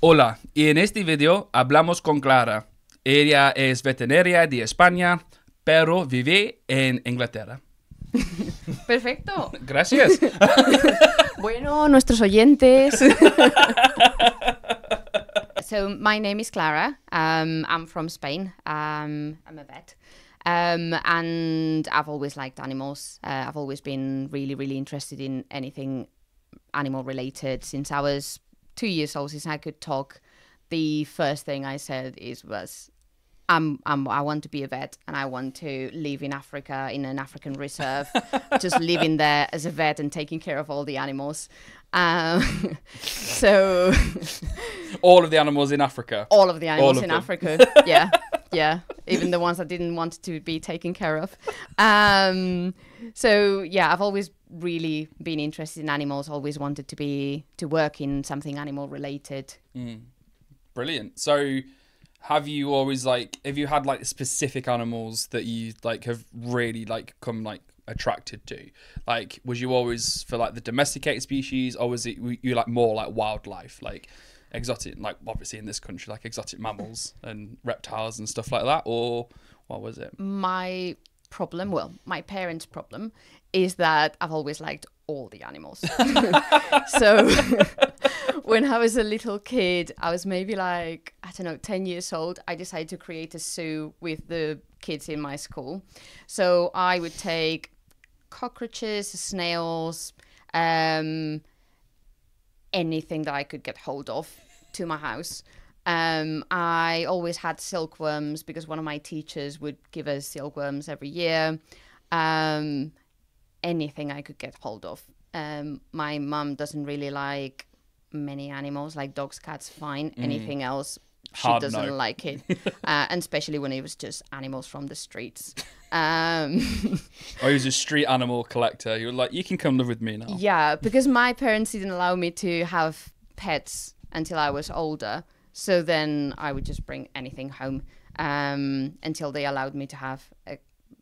Hola, y en este video hablamos con Clara. Ella es veterinaria de España, pero vive en Inglaterra. Perfecto. Gracias. Bueno, nuestros oyentes. So my name is Clara. I'm from Spain. I'm a vet. And I've always liked animals. I've always been really, really interested in anything animal related since I was 2 years old, since I could talk. The first thing I said was I want to be a vet and I want to live in Africa, in an African reserve, just living there as a vet and taking care of all the animals. So all of the animals in Africa. All of the animals in them. Africa. Yeah. Even the ones that didn't want to be taken care of. So yeah, I've always really been interested in animals, always wanted to work in something animal related. Brilliant. So have you had like specific animals that you like have really like come like attracted to? Like, was you always for like the domesticated species, or was it you like more like wildlife, like exotic, like obviously in this country, like exotic mammals and reptiles and stuff like that, or what was it? My parents' problem is that I've always liked all the animals. So when I was a little kid, I was maybe like, 10 years old, I decided to create a zoo with the kids in my school. So I would take cockroaches, snails, anything that I could get hold of to my house. I always had silkworms because one of my teachers would give us silkworms every year. Anything I could get hold of. My mum doesn't really like many animals, like dogs, cats, fine. Anything else, she doesn't like it. And especially when it was just animals from the streets. He was a street animal collector. You were like, you can come live with me now. Yeah, because my parents didn't allow me to have pets until I was older. So then I would just bring anything home until they allowed me to have.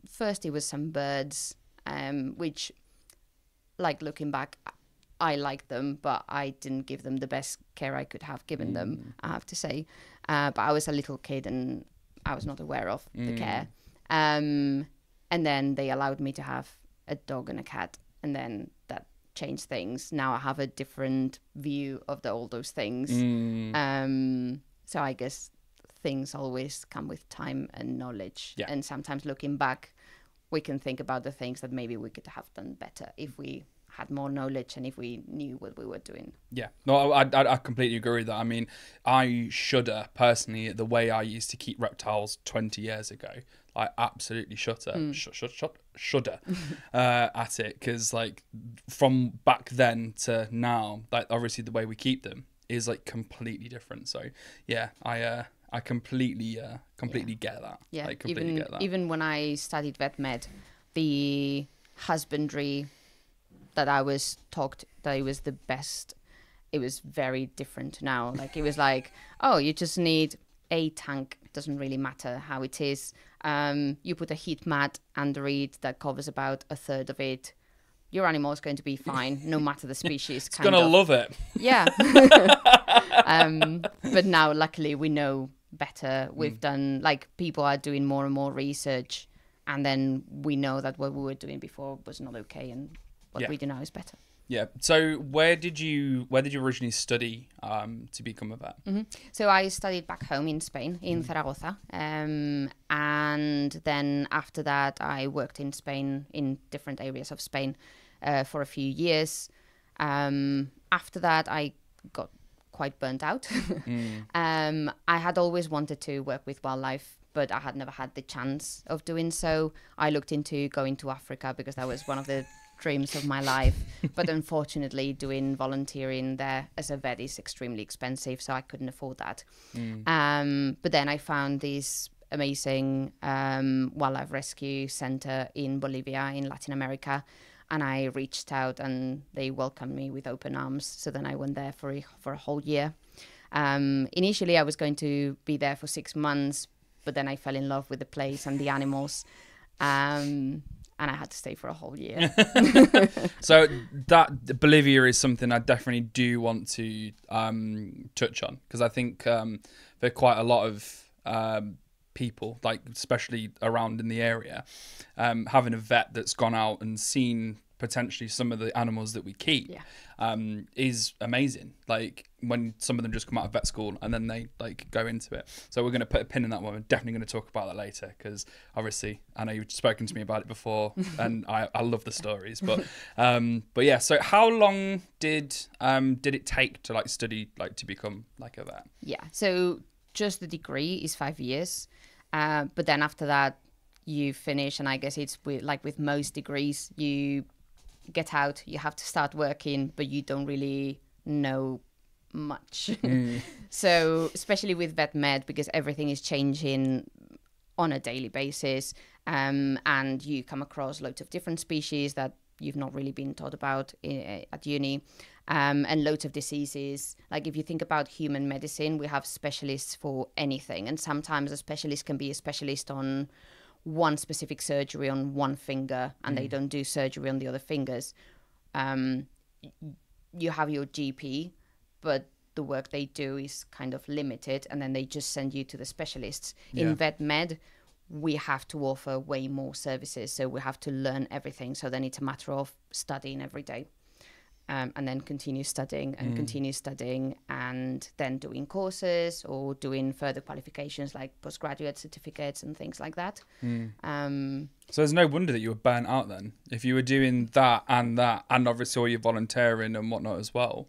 First, it was some birds, which, like looking back, I liked them, but I didn't give them the best care I could have given them, I have to say. But I was a little kid and I was not aware of the care. And then they allowed me to have a dog and a cat, and then that changed things. Now I have a different view of all those things. So I guess things always come with time and knowledge. Yeah. And sometimes looking back, we can think about the things that maybe we could have done better if we had more knowledge and if we knew what we were doing. Yeah, no, I completely agree with that. I mean, I shudder personally at the way I used to keep reptiles 20 years ago. I absolutely shudder at it, because like from back then to now, like obviously the way we keep them is like completely different. So yeah, I completely get that. Yeah, like, completely get that. Even when I studied vet med, the husbandry that I was taught that it was the best, it was very different now. Like it was like, oh, you just need a tank. It doesn't really matter how it is. You put a heat mat under it that covers about a third of it. Your animal is going to be fine, no matter the species. It's going to love it. Yeah. But now, luckily, we know better. We've done, like, people are doing more and more research, and then we know that what we were doing before was not okay, and what we do now is better. Yeah. So where did you originally study to become a vet? So I studied back home in Spain, in Zaragoza. And then after that, I worked in Spain, in different areas of Spain, for a few years. After that, I got quite burnt out. I had always wanted to work with wildlife, but I had never had the chance of doing so. I looked into going to Africa because that was one of the dreams of my life, but unfortunately doing volunteering there as a vet is extremely expensive, so I couldn't afford that. But then I found this amazing wildlife rescue center in Bolivia, in Latin America, and I reached out and they welcomed me with open arms. So then I went there for a whole year. Initially I was going to be there for 6 months, but then I fell in love with the place and the animals. and I had to stay for a whole year. So that Bolivia is something I definitely do want to touch on, because I think there are quite a lot of people, like especially around in the area, having a vet that's gone out and seen potentially some of the animals that we keep is amazing. Like when some of them just come out of vet school and then they like go into it. So we're going to put a pin in that one. We're definitely going to talk about that later, because obviously I know you've spoken to me about it before and I love the stories. But yeah, so how long did it take to like study, like to become like a vet? Yeah, so just the degree is 5 years, but then after that you finish, and I guess it's with most degrees, you get out, you have to start working, but you don't really know much. So especially with vet med, because everything is changing on a daily basis, and you come across loads of different species that you've not really been taught about at uni, and loads of diseases. Like if you think about human medicine, we have specialists for anything, and sometimes a specialist can be a specialist on one specific surgery on one finger, and they don't do surgery on the other fingers. You have your GP, but the work they do is kind of limited, and then they just send you to the specialists. In vet med, we have to offer way more services, so we have to learn everything. So then it's a matter of studying every day, and then continue studying and then doing courses or doing further qualifications like postgraduate certificates and things like that. So there's no wonder that you were burnt out then, if you were doing that and obviously all your volunteering and whatnot as well.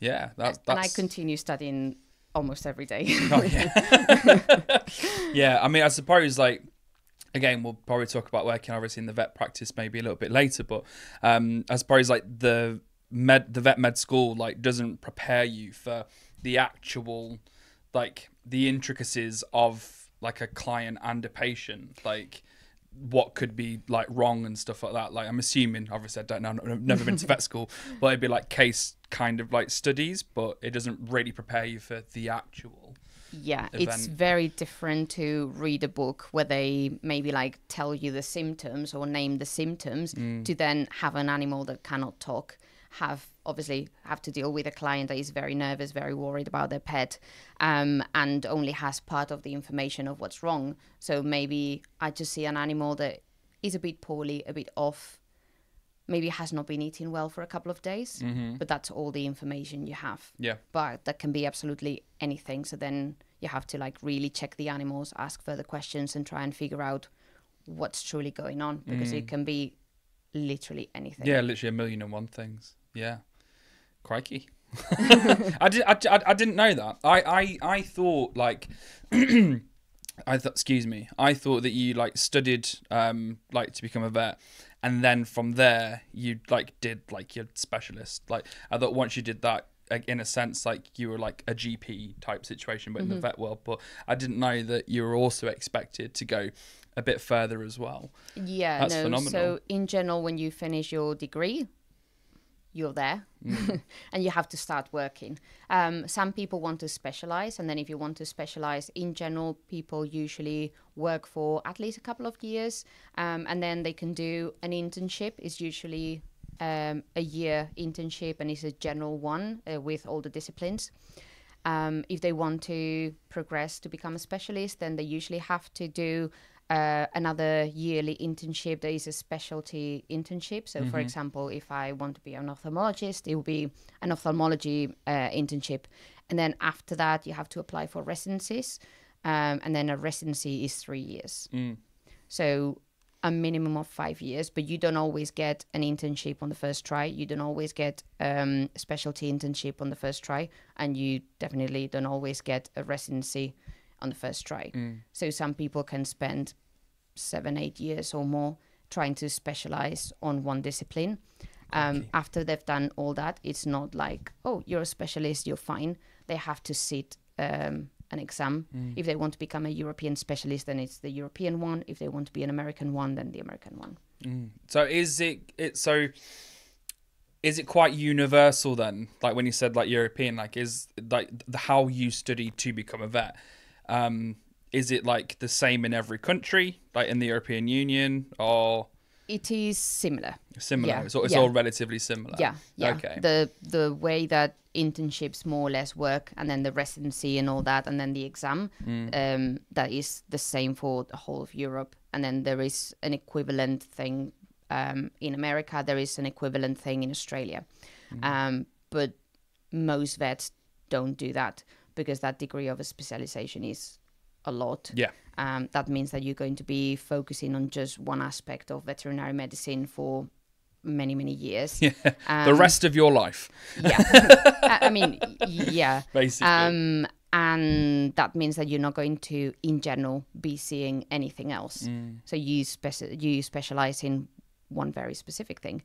Yeah, that's... And I continue studying almost every day. Oh, yeah. Yeah, I mean, I suppose, like, again, we'll probably talk about working obviously in the vet practice maybe a little bit later, but I suppose like the vet med school like doesn't prepare you for the actual, like, the intricacies of like a client and a patient, like what could be like wrong and stuff like that. Like I'm assuming, obviously I don't know, I've never been to vet school, but it'd be like case kind of like studies, but it doesn't really prepare you for the actual event. It's very different to read a book where they maybe like tell you the symptoms or name the symptoms, to then have an animal that cannot talk, have to deal with a client that is very nervous, very worried about their pet, and only has part of the information of what's wrong. So maybe I just see an animal that is a bit poorly, a bit off, maybe has not been eating well for a couple of days, but that's all the information you have. Yeah. But that can be absolutely anything. So then you have to like really check the animals, ask further questions, and try and figure out what's truly going on, because it can be literally anything. Yeah, literally 1,000,001 things. Yeah. Crikey. I didn't know that. I thought like I thought that you like studied like to become a vet, and then from there you like did like your specialist. Like I thought once you did that, like, in a sense, like you were like a GP type situation, but in the vet world. But I didn't know that you were also expected to go a bit further as well. Yeah, that's phenomenal. So in general, when you finish your degree, you're there and you have to start working. Some people want to specialize, and then if you want to specialize in general, people usually work for at least a couple of years, and then they can do an internship. It's usually a year internship, and it's a general one with all the disciplines. If they want to progress to become a specialist, then they usually have to do another yearly internship. There is a specialty internship. So, for example, if I want to be an ophthalmologist, it will be an ophthalmology internship. And then after that, you have to apply for residencies. And then a residency is 3 years. So a minimum of 5 years, but you don't always get an internship on the first try. You don't always get a specialty internship on the first try. And you definitely don't always get a residency on the first try. So some people can spend 7-8 years or more trying to specialize on one discipline. After they've done all that, it's not like, oh, you're a specialist, you're fine. They have to sit an exam. If they want to become a European specialist, then it's the European one. If they want to be an American one, then the American one. So is it quite universal then? Like when you said like European, like is like how you study to become a vet? Is it like the same in every country, like in the European Union, or It is similar. Similar. Yeah, So it's all relatively similar. Yeah, yeah. Okay. The way that internships more or less work, and then the residency and all that, and then the exam, that is the same for the whole of Europe. And then there is an equivalent thing in America. There is an equivalent thing in Australia. But most vets don't do that because that degree of a specialization is a lot. Yeah. That means that you're going to be focusing on just one aspect of veterinary medicine for many, many years. Yeah. The rest of your life. Yeah. I mean, yeah. Basically. And that means that you're not going to, in general, be seeing anything else. So you specialize in one very specific thing.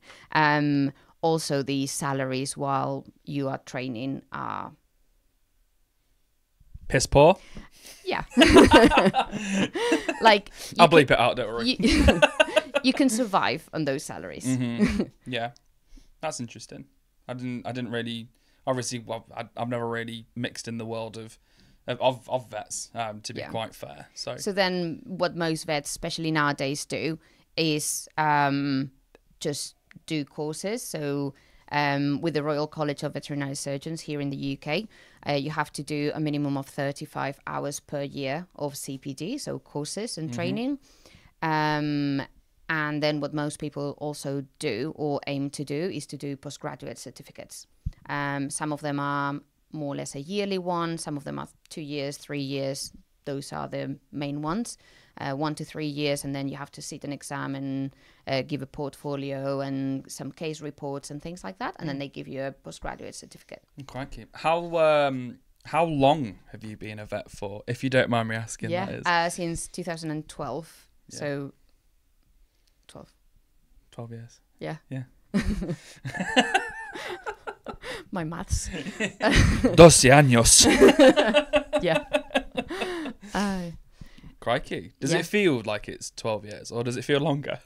Also, the salaries while you are training are... Piss poor? Yeah. Like... I'll bleep it out, don't worry. You can survive on those salaries. Yeah. That's interesting. I didn't really... Obviously, well, I've never really mixed in the world of vets, to be quite fair. So then what most vets, especially nowadays, do is just do courses. So with the Royal College of Veterinary Surgeons here in the UK, you have to do a minimum of 35 hours per year of CPD, so courses and training. And then what most people also do or aim to do is to do postgraduate certificates. Some of them are more or less a yearly one. Some of them are 2 years, 3 years. Those are the main ones. 1 to 3 years, and then you have to sit an exam and give a portfolio and some case reports and things like that, and then they give you a postgraduate certificate. Crikey. How long have you been a vet for, if you don't mind me asking? That is? Since 2012. Yeah. So 12 years. Yeah. Yeah. My maths. 12 años. Yeah. Crikey. Does it feel like it's 12 years, or does it feel longer?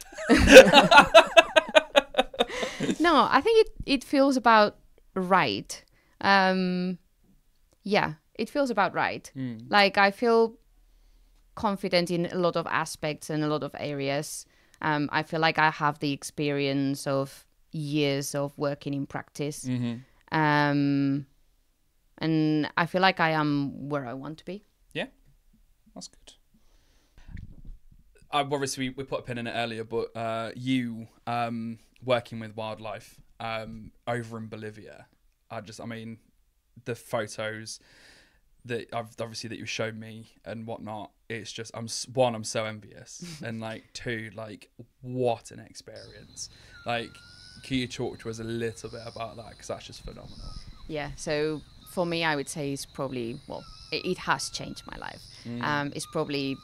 No, I think it feels about right. Yeah, it feels about right. Like, I feel confident in a lot of aspects and a lot of areas. I feel like I have the experience of years of working in practice. And I feel like I am where I want to be. Yeah. That's good. Obviously, we put a pin in it earlier, but you working with wildlife over in Bolivia, I mean, the photos that that you showed me and whatnot, it's just, I'm so envious, and like, two, like, what an experience. Like, can you talk to us a little bit about that, because that's just phenomenal? Yeah, so for me, I would say it's probably, well, it has changed my life. It's probably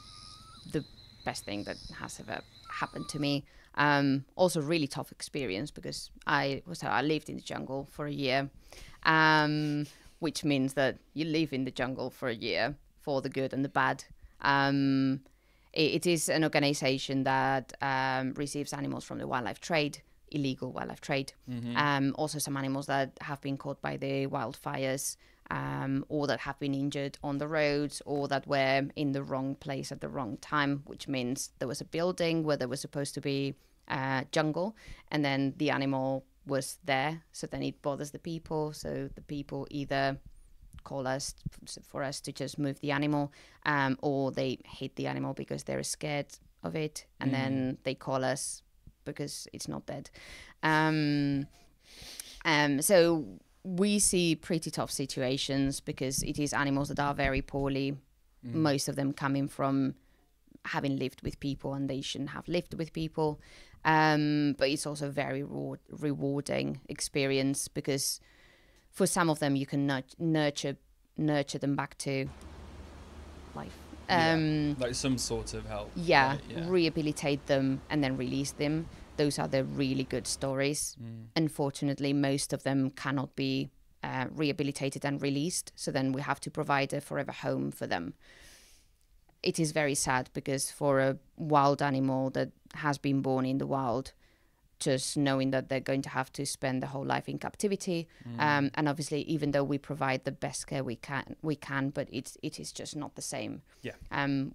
the best thing that has ever happened to me. Also really tough experience, because I lived in the jungle for a year, which means that you live in the jungle for a year for the good and the bad. It is an organization that receives animals from the wildlife trade, illegal wildlife trade. Also some animals that have been caught by the wildfires, or that have been injured on the roads, or that were in the wrong place at the wrong time, which means there was a building where there was supposed to be jungle, and then the animal was there, so then it bothers the people, so the people either call us for us to just move the animal, or they hate the animal because they're scared of it, and then they call us because it's not dead. So we see pretty tough situations, because it is animals that are very poorly, most of them coming from having lived with people and they shouldn't have lived with people. But it's also a very rewarding experience, because for some of them you can nurture them back to life. Like some sort of help. Yeah, rehabilitate them and then release them. Those are the really good stories. Unfortunately, most of them cannot be rehabilitated and released, so then we have to provide a forever home for them. It is very sad, because for a wild animal that has been born in the wild, just knowing that they're going to have to spend the whole life in captivity. And obviously, even though we provide the best care we can, but it is just not the same. Yeah.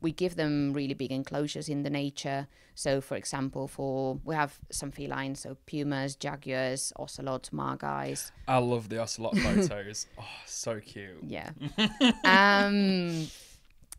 We give them really big enclosures in the nature. So, for example, we have some felines, so pumas, jaguars, ocelots, margais. I love the ocelot photos. Oh, so cute. Yeah.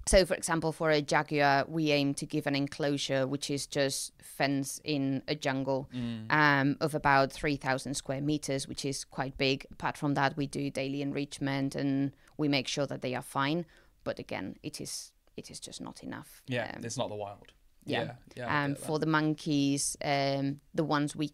So, for example, for a jaguar, we aim to give an enclosure which is just fence in a jungle of about 3,000 square meters, which is quite big. Apart from that, we do daily enrichment and we make sure that they are fine. But again, it is just not enough. Yeah, it's not the wild. Yeah. Yeah, for the monkeys, the ones we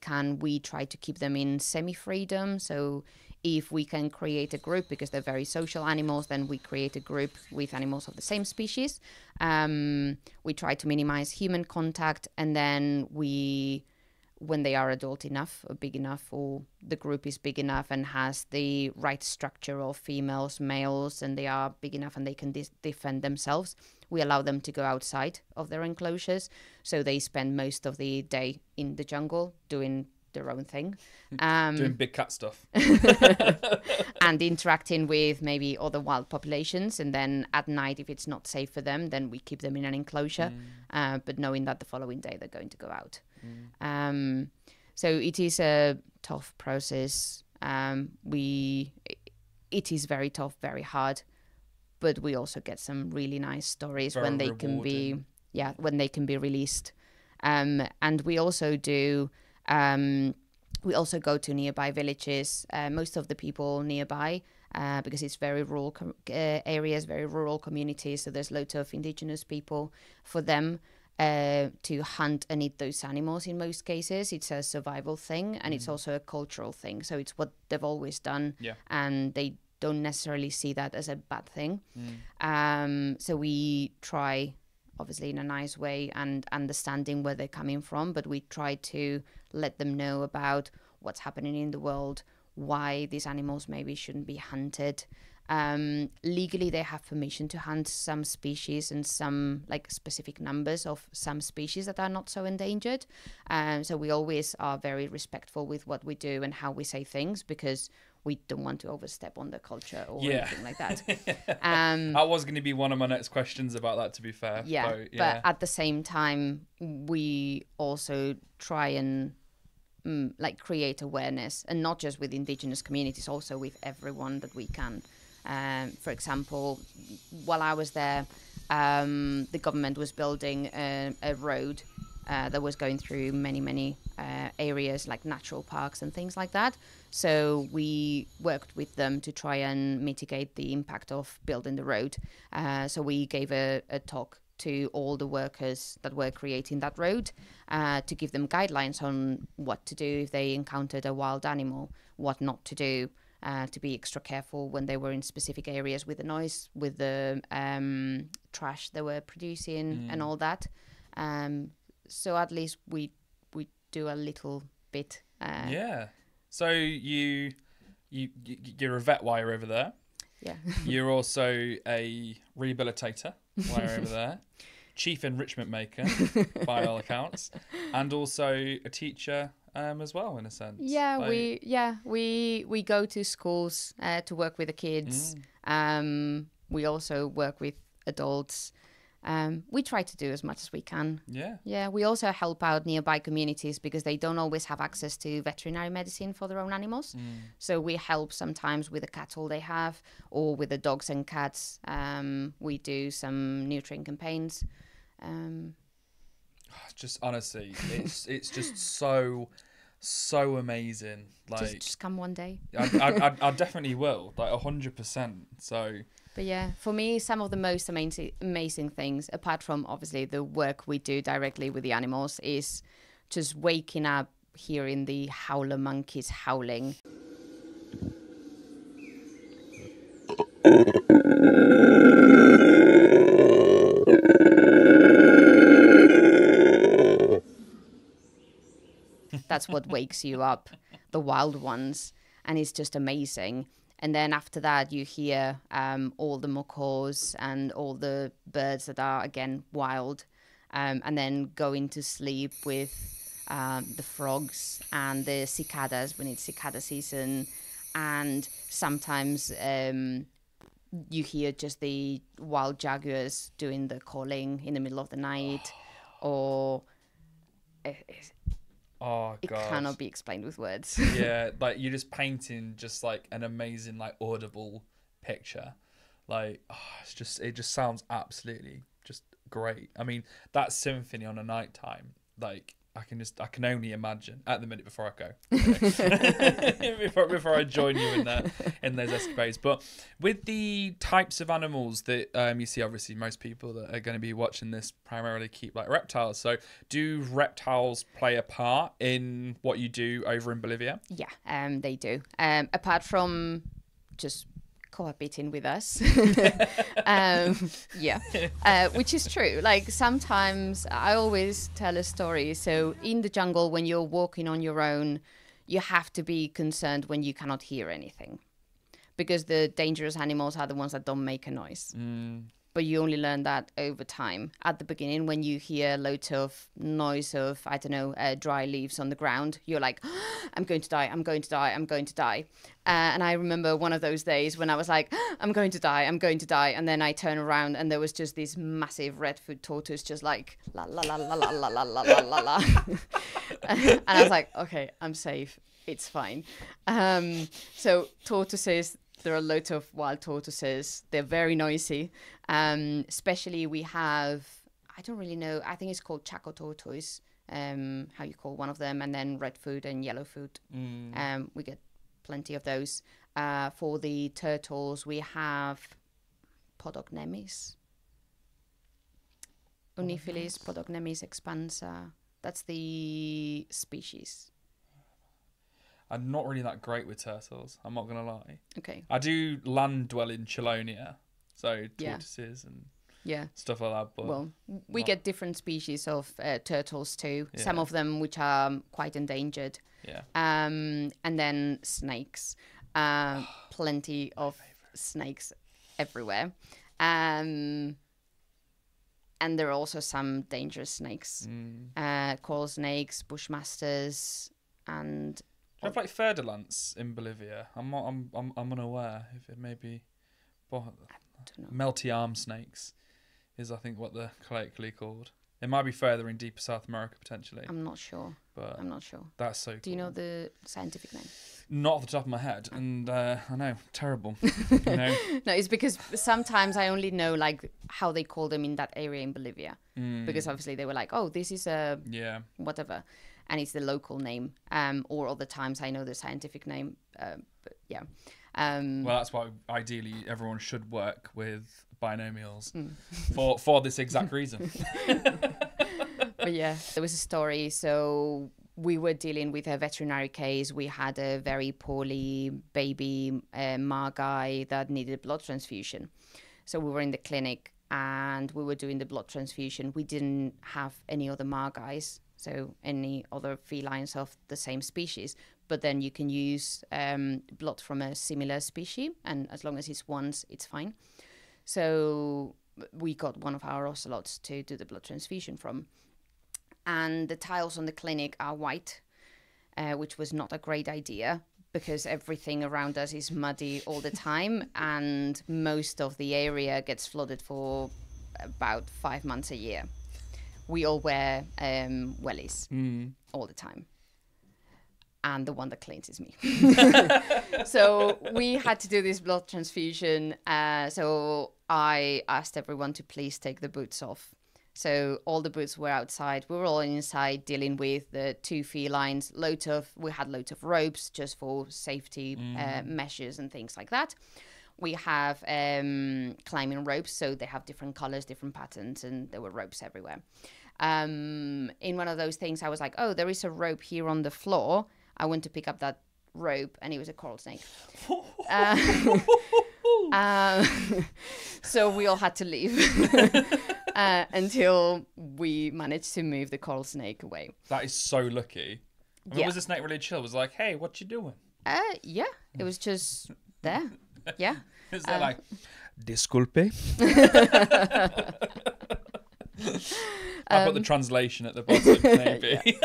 try to keep them in semi-freedom. So if we can create a group, because they're very social animals, then we create a group with animals of the same species. We try to minimize human contact, and then when they are adult enough or big enough, or the group is big enough and has the right structure of females, males, and they are big enough and they can defend themselves, we allow them to go outside of their enclosures. So they spend most of the day in the jungle doing their own thing. Doing big cat stuff. And interacting with maybe other wild populations. And then at night, if it's not safe for them, then we keep them in an enclosure, but knowing that the following day they're going to go out. So it is a tough process. It is very tough, very hard, but we also get some really nice stories Very when they rewarding. when they can be released. And we also do. We also go to nearby villages. Most of the people nearby, because it's very rural areas, very rural communities. So there's loads of indigenous people. For them to hunt and eat those animals, in most cases, it's a survival thing, and it's also a cultural thing. So it's what they've always done, and they don't necessarily see that as a bad thing. So we try, obviously in a nice way and understanding where they're coming from, but we try to let them know about what's happening in the world, why these animals maybe shouldn't be hunted. Legally, they have permission to hunt some species and some like specific numbers of some species that are not so endangered. So we always are very respectful with what we do and how we say things, because we don't want to overstep on the culture or anything like that. That was going to be one of my next questions about that, to be fair. But at the same time, we also try and create awareness, and not just with indigenous communities, also with everyone that we can. For example, while I was there, the government was building a road that was going through many areas like natural parks and things like that. So we worked with them to try and mitigate the impact of building the road. So we gave a talk to all the workers that were creating that road to give them guidelines on what to do if they encountered a wild animal, what not to do, to be extra careful when they were in specific areas with the noise, with the trash they were producing and all that. So at least we do a little bit. So you're a vet while you're over there. Yeah. You're also a rehabilitator while you're over there. Chief enrichment maker, by all accounts, and also a teacher as well, in a sense. We go to schools to work with the kids. We also work with adults. We try to do as much as we can. We also help out nearby communities because they don't always have access to veterinary medicine for their own animals. So we help sometimes with the cattle they have, or with the dogs and cats. We do some neutering campaigns. Just honestly, it's just so amazing. Like, just come one day. I definitely will, like 100%. So. But yeah, for me, some of the most amazing things, apart from obviously the work we do directly with the animals, is just waking up, hearing the howler monkeys howling. That's what wakes you up, the wild ones, and it's just amazing. And then after that, you hear all the macaws and all the birds that are, again, wild. And then going to sleep with the frogs and the cicadas when it's cicada season. And sometimes you hear just the wild jaguars doing the calling in the middle of the night, or it cannot be explained with words. Yeah, like you're just painting just like an amazing like audible picture. Like it just sounds absolutely just great. I mean, that symphony on a night time, like I can only imagine at the minute before I go, before I join you in those escapades. But with the types of animals that you see, obviously most people that are going to be watching this primarily keep like reptiles. So do reptiles play a part in what you do over in Bolivia? Yeah, they do. Apart from just cohabiting with us, which is true. Like sometimes I always tell a story. So in the jungle, when you're walking on your own, you have to be concerned when you cannot hear anything, because the dangerous animals are the ones that don't make a noise. But you only learn that over time. At the beginning, when you hear loads of noise of, I don't know, dry leaves on the ground, you're like, oh, I'm going to die, I'm going to die, I'm going to die. And I remember one of those days when I was like, oh, I'm going to die, I'm going to die. And then I turn around and there was just this massive redfoot tortoise just like, la, la, la, la, la, la, la, la, la, la, la. And I was like, okay, I'm safe. It's fine. So tortoises, there are loads of wild tortoises. They're very noisy. Especially we have, I don't really know, I think it's called Chaco tortoise, how you call one of them, and then redfoot and yellowfoot. We get plenty of those. For the turtles, we have Podocnemis. Uniphilis Podocnemis expansa. That's the species. I'm not really that great with turtles, I'm not gonna lie. Okay. I do land dwelling chelonia, so tortoises and stuff like that. But we get different species of turtles too. Yeah. Some of them which are quite endangered. Yeah. And then snakes. Plenty of snakes everywhere. And there are also some dangerous snakes. Coral snakes, bushmasters, and do you have like Ferdinands in Bolivia? I'm unaware if it may be. I don't know. Melty arm snakes is I think what they're colloquially called. It might be further in deeper South America potentially. I'm not sure. That's so cool. Do you know the scientific name? Not off the top of my head, and I know, terrible. You know? No, it's because sometimes I only know like how they call them in that area in Bolivia, because obviously they were like, oh, this is a whatever, and it's the local name. Or other times I know the scientific name. But yeah. Well, that's why ideally everyone should work with binomials for this exact reason. But yeah, there was a story. So we were dealing with a veterinary case. We had a very poorly baby margai that needed a blood transfusion. So we were in the clinic and we were doing the blood transfusion. We didn't have any other margais, so any other felines of the same species. But then you can use blood from a similar species, and as long as it's once, it's fine. So we got one of our ocelots to do the blood transfusion from. And the tiles on the clinic are white, which was not a great idea because everything around us is muddy all the time, and most of the area gets flooded for about 5 months a year. We all wear wellies all the time. And the one that cleans is me. So we had to do this blood transfusion. So I asked everyone to please take the boots off. So all the boots were outside. We were all inside dealing with the two felines. We had loads of ropes just for safety measures and things like that. We have climbing ropes. So they have different colors, different patterns, and there were ropes everywhere. In one of those things, I was like, oh, there is a rope here on the floor. I went to pick up that rope, and it was a coral snake. So we all had to leave until we managed to move the coral snake away. That is so lucky. I mean, was the snake really chill? It was like, hey, what you doing? Yeah, it was just there. Yeah. Is that like, disculpe? I'll put the translation at the bottom, maybe.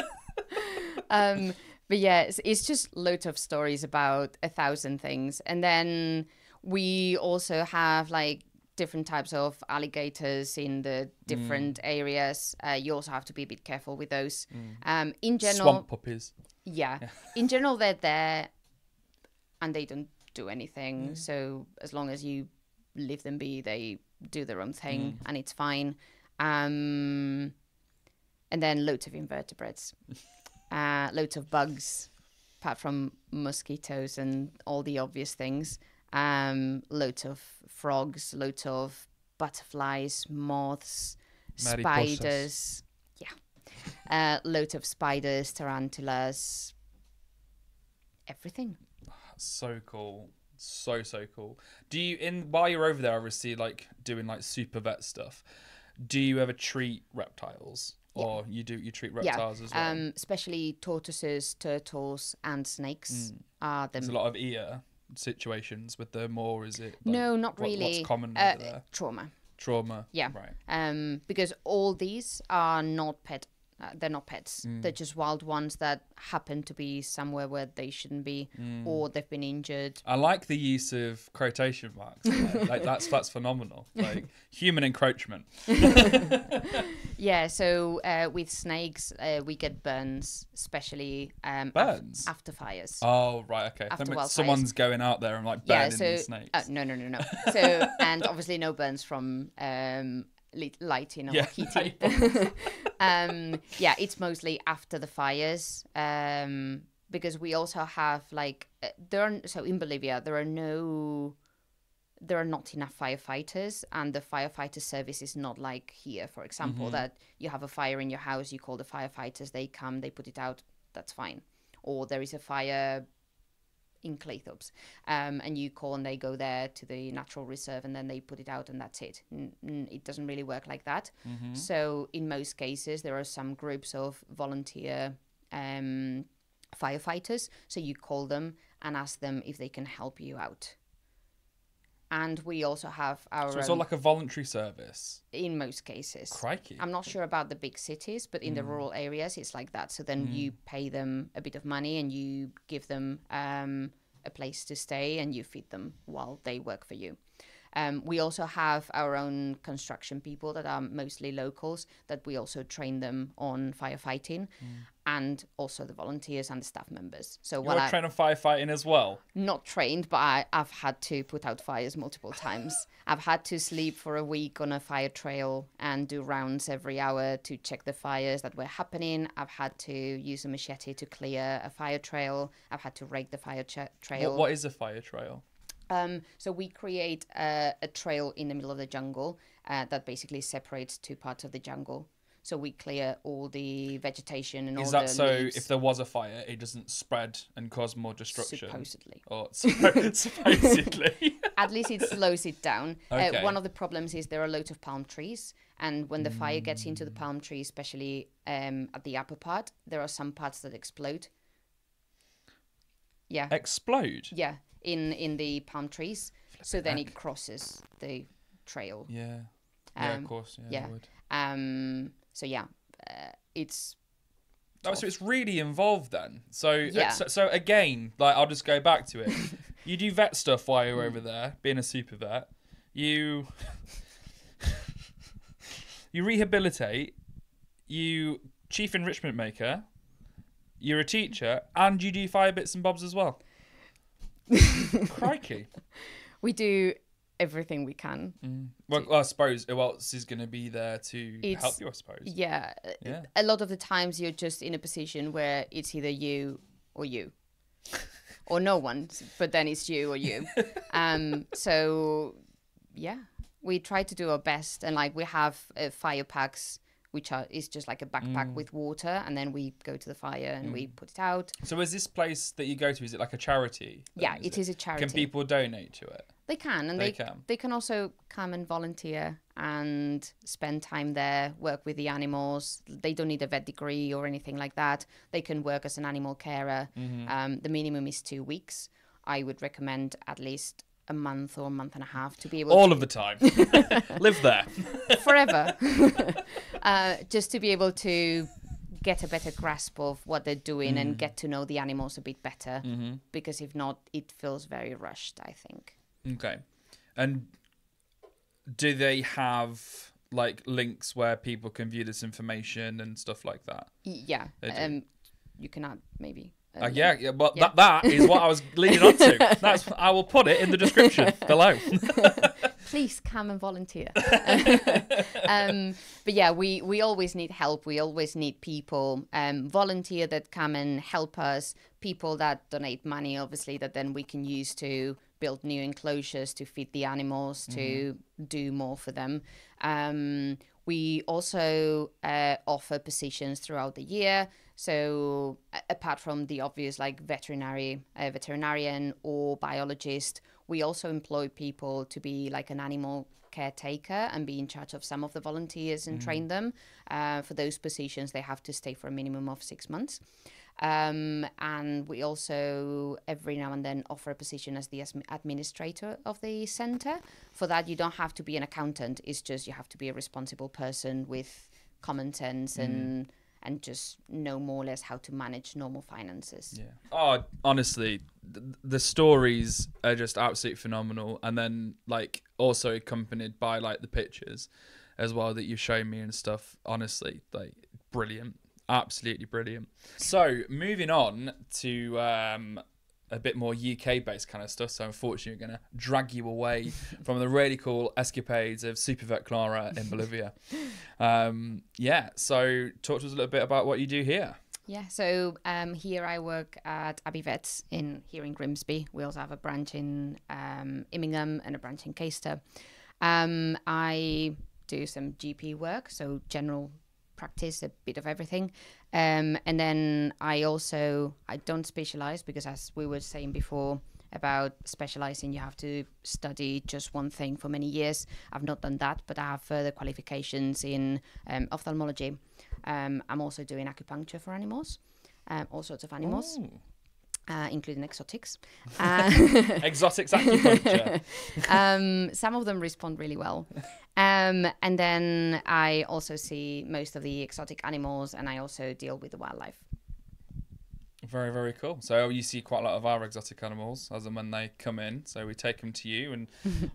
But yeah, it's just loads of stories about 1,000 things. And then we also have like different types of alligators in the different areas. You also have to be a bit careful with those. In general, Swamp puppies. yeah. In general, they're there and they don't do anything. So as long as you leave them be, they do their own thing and it's fine. And then loads of invertebrates, loads of bugs, apart from mosquitoes and all the obvious things. Loads of frogs, loads of butterflies, moths, spiders. Yeah. Loads of spiders, tarantulas, everything. So cool. So cool. Do you, while you're over there, obviously, like doing like super vet stuff, do you ever treat reptiles? Or you treat reptiles as well? Especially tortoises, turtles, and snakes are the... There's a lot of ear situations with them, or is it... Like, no, not really. What's common over there? Trauma. Yeah. Right. Because all these are not they're not pets. They're just wild ones that happen to be somewhere where they shouldn't be, or they've been injured. I like the use of quotation marks. Like that's phenomenal. Like human encroachment. Yeah. So with snakes, we get burns, especially burns after fires. Oh right, okay. Someone's going out there and like burning these snakes. No. So and obviously no burns from lighting or heating. It's mostly after the fires, because we also have like in Bolivia there are not enough firefighters, and the firefighter service is not like here, for example, that you have a fire in your house, you call the firefighters, they come, they put it out, that's fine. Or there is a fire in Claythorpes, and you call and they go there to the natural reserve and then they put it out and that's it. It doesn't really work like that. So in most cases there are some groups of volunteer firefighters, so you call them and ask them if they can help you out. And we also have our So it's all like a voluntary service? In most cases. Crikey. I'm not sure about the big cities, but in the rural areas, it's like that. So then you pay them a bit of money and you give them a place to stay and you feed them while they work for you. We also have our own construction people that are mostly locals, that we also train them on firefighting, and also the volunteers and the staff members. So you're trained on firefighting as well? Not trained, but I've had to put out fires multiple times. I've had to sleep for a week on a fire trail and do rounds every hour to check the fires that were happening. I've had to use a machete to clear a fire trail. I've had to rake the fire trail. What is a fire trail? So we create a trail in the middle of the jungle that basically separates two parts of the jungle. So we clear all the vegetation and all the leaves. Is that so if there was a fire, it doesn't spread and cause more destruction? Supposedly. Or supposedly. At least it slows it down. Okay. One of the problems is there are loads of palm trees. And when the fire gets into the palm tree, especially at the upper part, there are some parts that explode. Yeah. Explode? Yeah. In the palm trees, so then it crosses the trail. Yeah, of course. Yeah. So yeah, it's. Oh, so it's really involved then. So so again, like I'll just go back to it. You do vet stuff while you're over there, being a super vet. You rehabilitate. You chief enrichment maker. You're a teacher, and you do fire bits and bobs as well. Crikey. We do everything we can. Well, I suppose who else is going to be there to help you, I suppose. Yeah. A lot of the times you're just in a position where it's either you or you. Or no one, but then it's you or you. So, yeah, we try to do our best. And like we have fire packs, which is just like a backpack with water, and then we go to the fire and we put it out. So is this place that you go to, is it like a charity? Yeah, it is a charity. Can people donate to it? They can, and they can also come and volunteer and spend time there, work with the animals. They don't need a vet degree or anything like that. They can work as an animal carer. The minimum is 2 weeks. I would recommend at least a month or a month and a half to be able all of the time live there forever. Just to be able to get a better grasp of what they're doing and get to know the animals a bit better. Because if not, it feels very rushed, I think. Okay. And do they have like links where people can view this information and stuff like that? Yeah. You can add maybe. Yeah, but that is what I was leading on to. I will put it in the description below. Please come and volunteer. But yeah, we always need help. We always need people, volunteer that come and help us, people that donate money, obviously, that then we can use to build new enclosures, to feed the animals, to do more for them. We also offer positions throughout the year. So apart from the obvious like veterinarian or biologist, we also employ people to be like an animal caretaker and be in charge of some of the volunteers and train them. For those positions, they have to stay for a minimum of 6 months. And we also every now and then offer a position as the administrator of the center. For that, you don't have to be an accountant. It's just you have to be a responsible person with common sense and just know more or less how to manage normal finances. Yeah. Oh, honestly, the stories are just absolutely phenomenal. And then like also accompanied by like the pictures as well that you've shown me and stuff. Honestly, like brilliant. Absolutely brilliant. So moving on to a bit more UK based kind of stuff. So unfortunately, we're going to drag you away from the really cool escapades of Super Vet Clara in Bolivia. So talk to us a little bit about what you do here. Yeah, so here I work at Abbey Vets here in Grimsby. We also have a branch in Immingham and a branch in Caister. I do some GP work, so general practice, a bit of everything. And then I don't specialize because, as we were saying before about specializing, you have to study just one thing for many years. I've not done that, but I have further qualifications in ophthalmology. I'm also doing acupuncture for animals, all sorts of animals. Ooh. Including exotics. Exotics acupuncture. Some of them respond really well. And then I also see most of the exotic animals, and I also deal with the wildlife. Very, very cool. So you see quite a lot of our exotic animals as and when they come in. So we take them to you and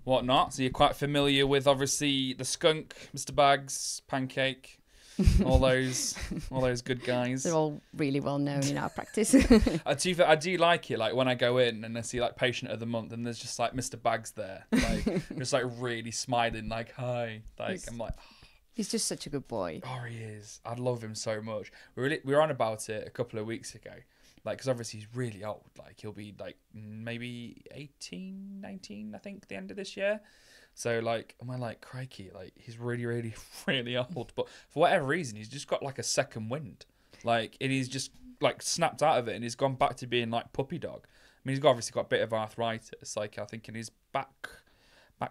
whatnot. So you're quite familiar with, obviously, the skunk, Mr. Bags, Pancake, all those good guys. They're all really well known in our practice. I do like it, like when I go in and I see like patient of the month and there's just like Mr. Bags there, like just like really smiling, like hi, like I'm like, he's just such a good boy. Oh, he is. I love him so much. We were on about it a couple of weeks ago, like because obviously he's really old. Like he'll be like maybe 18, 19, I think, the end of this year. So like, am I like, crikey, like he's really, really, really old. But for whatever reason, he's just got like a second wind. Like, and he's just like snapped out of it and he's gone back to being like puppy dog. I mean, he's obviously got a bit of arthritis, like I think in his back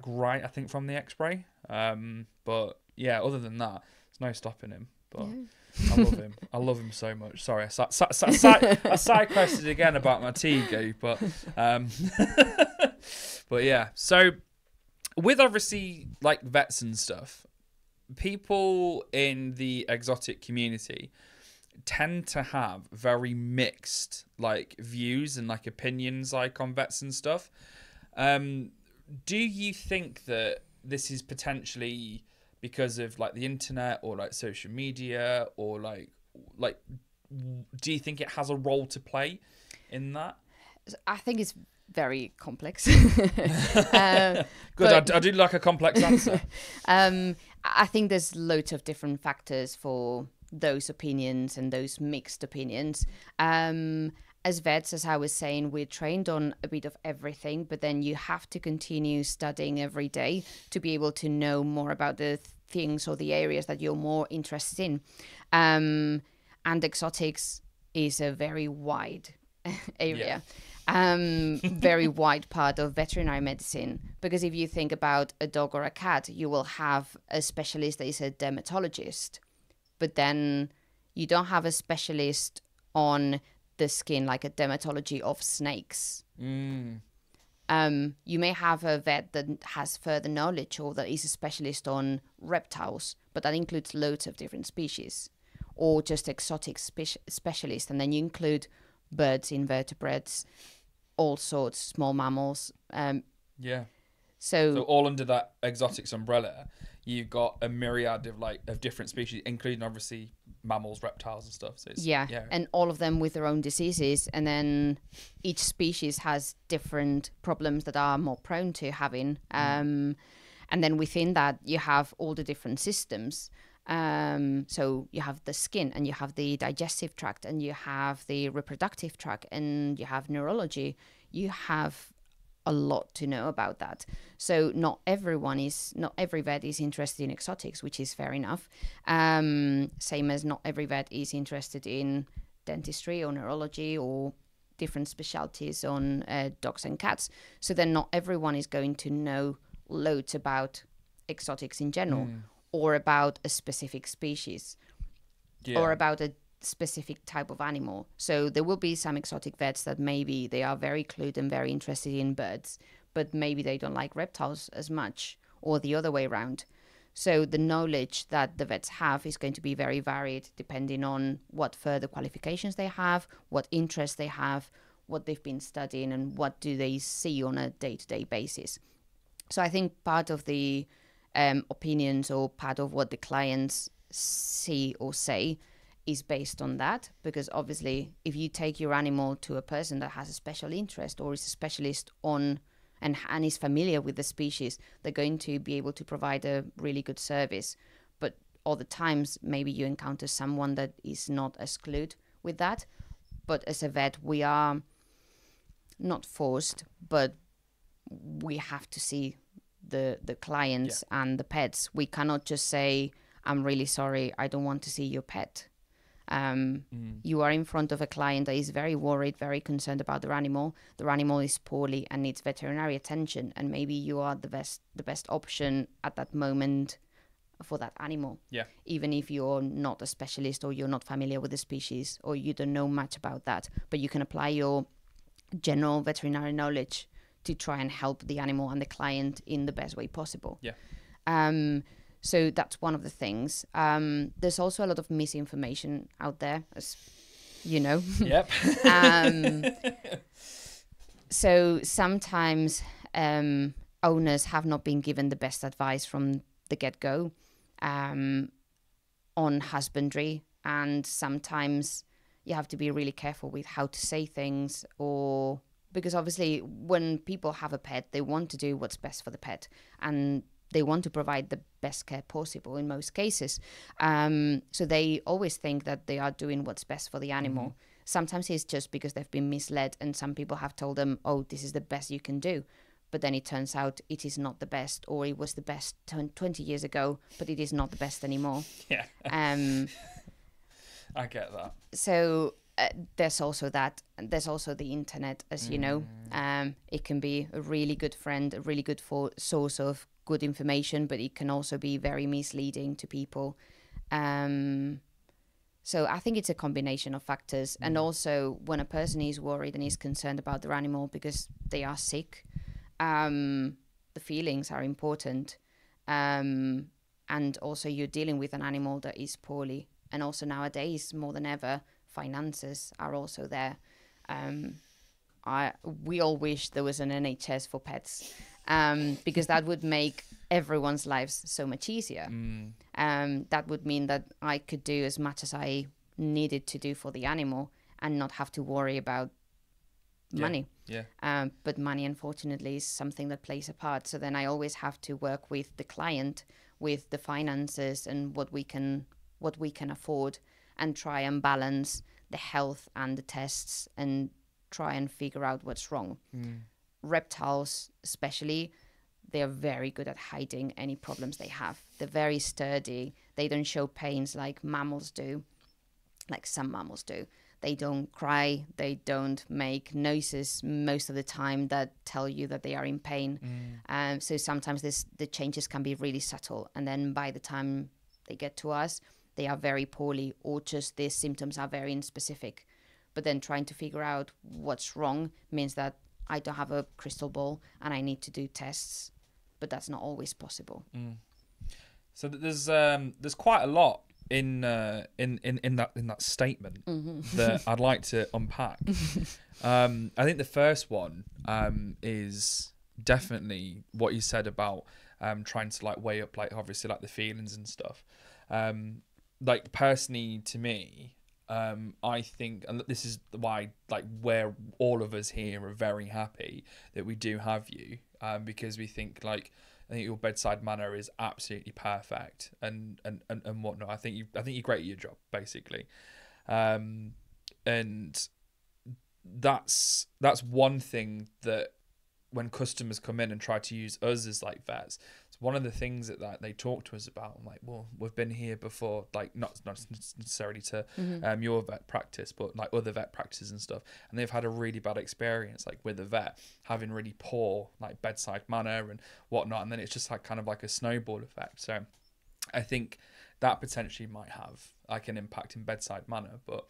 right, I think from the X-ray. But yeah, other than that, there's no stopping him. But yeah. I love him. I love him so much. Sorry, I side-quested again about my Tigo, but but yeah. So with obviously like vets and stuff, people in the exotic community tend to have very mixed like views and like opinions like on vets and stuff. Do you think that this is potentially because of like the internet or like social media or like do you think it has a role to play in that? I think it's very complex. Good. I do like a complex answer. I think there's loads of different factors for those opinions and those mixed opinions. As vets, as I was saying, we're trained on a bit of everything, but then you have to continue studying every day to be able to know more about the things or the areas that you're more interested in. And exotics is a very wide area. Very wide part of veterinary medicine, because if you think about a dog or a cat, you will have a specialist that is a dermatologist, but then you don't have a specialist on the skin, like a dermatology of snakes. You may have a vet that has further knowledge or that is a specialist on reptiles, but that includes loads of different species. or just exotic specialist, and then you include birds, invertebrates, all sorts, small mammals. Yeah. So So all under that exotics umbrella, you've got a myriad of different species, including obviously mammals, reptiles, and stuff. So it's, yeah, and all of them with their own diseases, and then each species has different problems that are more prone to having. And then within that, you have all the different systems. So you have the skin, and you have the digestive tract, and you have the reproductive tract, and you have neurology. You have a lot to know about that. So not every vet is interested in exotics, which is fair enough. Same as not every vet is interested in dentistry or neurology or different specialties on dogs and cats. So then not everyone is going to know loads about exotics in general, or about a specific species, or about a specific type of animal. So there will be some exotic vets that maybe they are very clued and very interested in birds, but maybe they don't like reptiles as much, or the other way around. So the knowledge that the vets have is going to be very varied depending on what further qualifications they have, what interests they have, what they've been studying, and what do they see on a day-to-day basis. So I think part of the opinions, or part of what the clients see or say, is based on that, because obviously if you take your animal to a person that has a special interest or is a specialist on and is familiar with the species, they're going to be able to provide a really good service. But other times maybe you encounter someone that is not as clued with that. But as a vet, we are not forced, but we have to see the clients and the pets. We cannot just say, I'm really sorry, I don't want to see your pet. You are in front of a client that is very worried, very concerned about their animal. Their animal is poorly and needs veterinary attention, and maybe you are the best option at that moment for that animal. Yeah. Even if you're not a specialist, or you're not familiar with the species, or you don't know much about that, but you can apply your general veterinary knowledge to try and help the animal and the client in the best way possible. Yeah. So that's one of the things. There's also a lot of misinformation out there, as you know. Yep. So sometimes owners have not been given the best advice from the get-go on husbandry, and sometimes you have to be really careful with how to say things, or because obviously when people have a pet, they want to do what's best for the pet, and they want to provide the best care possible in most cases. So they always think that they are doing what's best for the animal. Sometimes it's just because they've been misled, and some people have told them, oh, this is the best you can do. But then it turns out it is not the best, or it was the best 20 years ago, but it is not the best anymore. Yeah. I get that. So there's also that. There's also the internet, as you know. It can be a really good friend, a really good source of good information, but it can also be very misleading to people. So I think it's a combination of factors. And also when a person is worried and is concerned about their animal because they are sick, the feelings are important. And also you're dealing with an animal that is poorly. And also nowadays, more than ever, finances are also there. We all wish there was an NHS for pets, because that would make everyone's lives so much easier. That would mean that I could do as much as I needed to do for the animal and not have to worry about money. But money, unfortunately, is something that plays a part. So then I always have to work with the client, with the finances and what we can afford, and try and balance the health and the tests and try and figure out what's wrong. Reptiles especially, they're very good at hiding any problems they have. They're very sturdy. They don't show pains like mammals do, like some mammals do. They don't cry. They don't make noises most of the time that tell you that they are in pain. So sometimes the changes can be really subtle. And then by the time they get to us, they are very poorly, or just their symptoms are very specific. But then trying to figure out what's wrong means that I don't have a crystal ball and I need to do tests, but that's not always possible. So there's quite a lot that statement that I'd like to unpack. I think the first one is definitely what you said about trying to like weigh up like obviously like the feelings and stuff. Like personally to me, I think, and this is why like where all of us here are very happy that we do have you, because we think like I think your bedside manner is absolutely perfect and whatnot. I think you're great at your job basically, and that's one thing that when customers come in and try to use us as like vets, it's one of the things that they talk to us about. I'm like, well, we've been here before, like not necessarily to your vet practice, but like other vet practices and stuff, and they've had a really bad experience like with a vet having really poor like bedside manner and whatnot, and then it's just like kind of like a snowball effect. So I think that potentially might have like an impact in bedside manner, but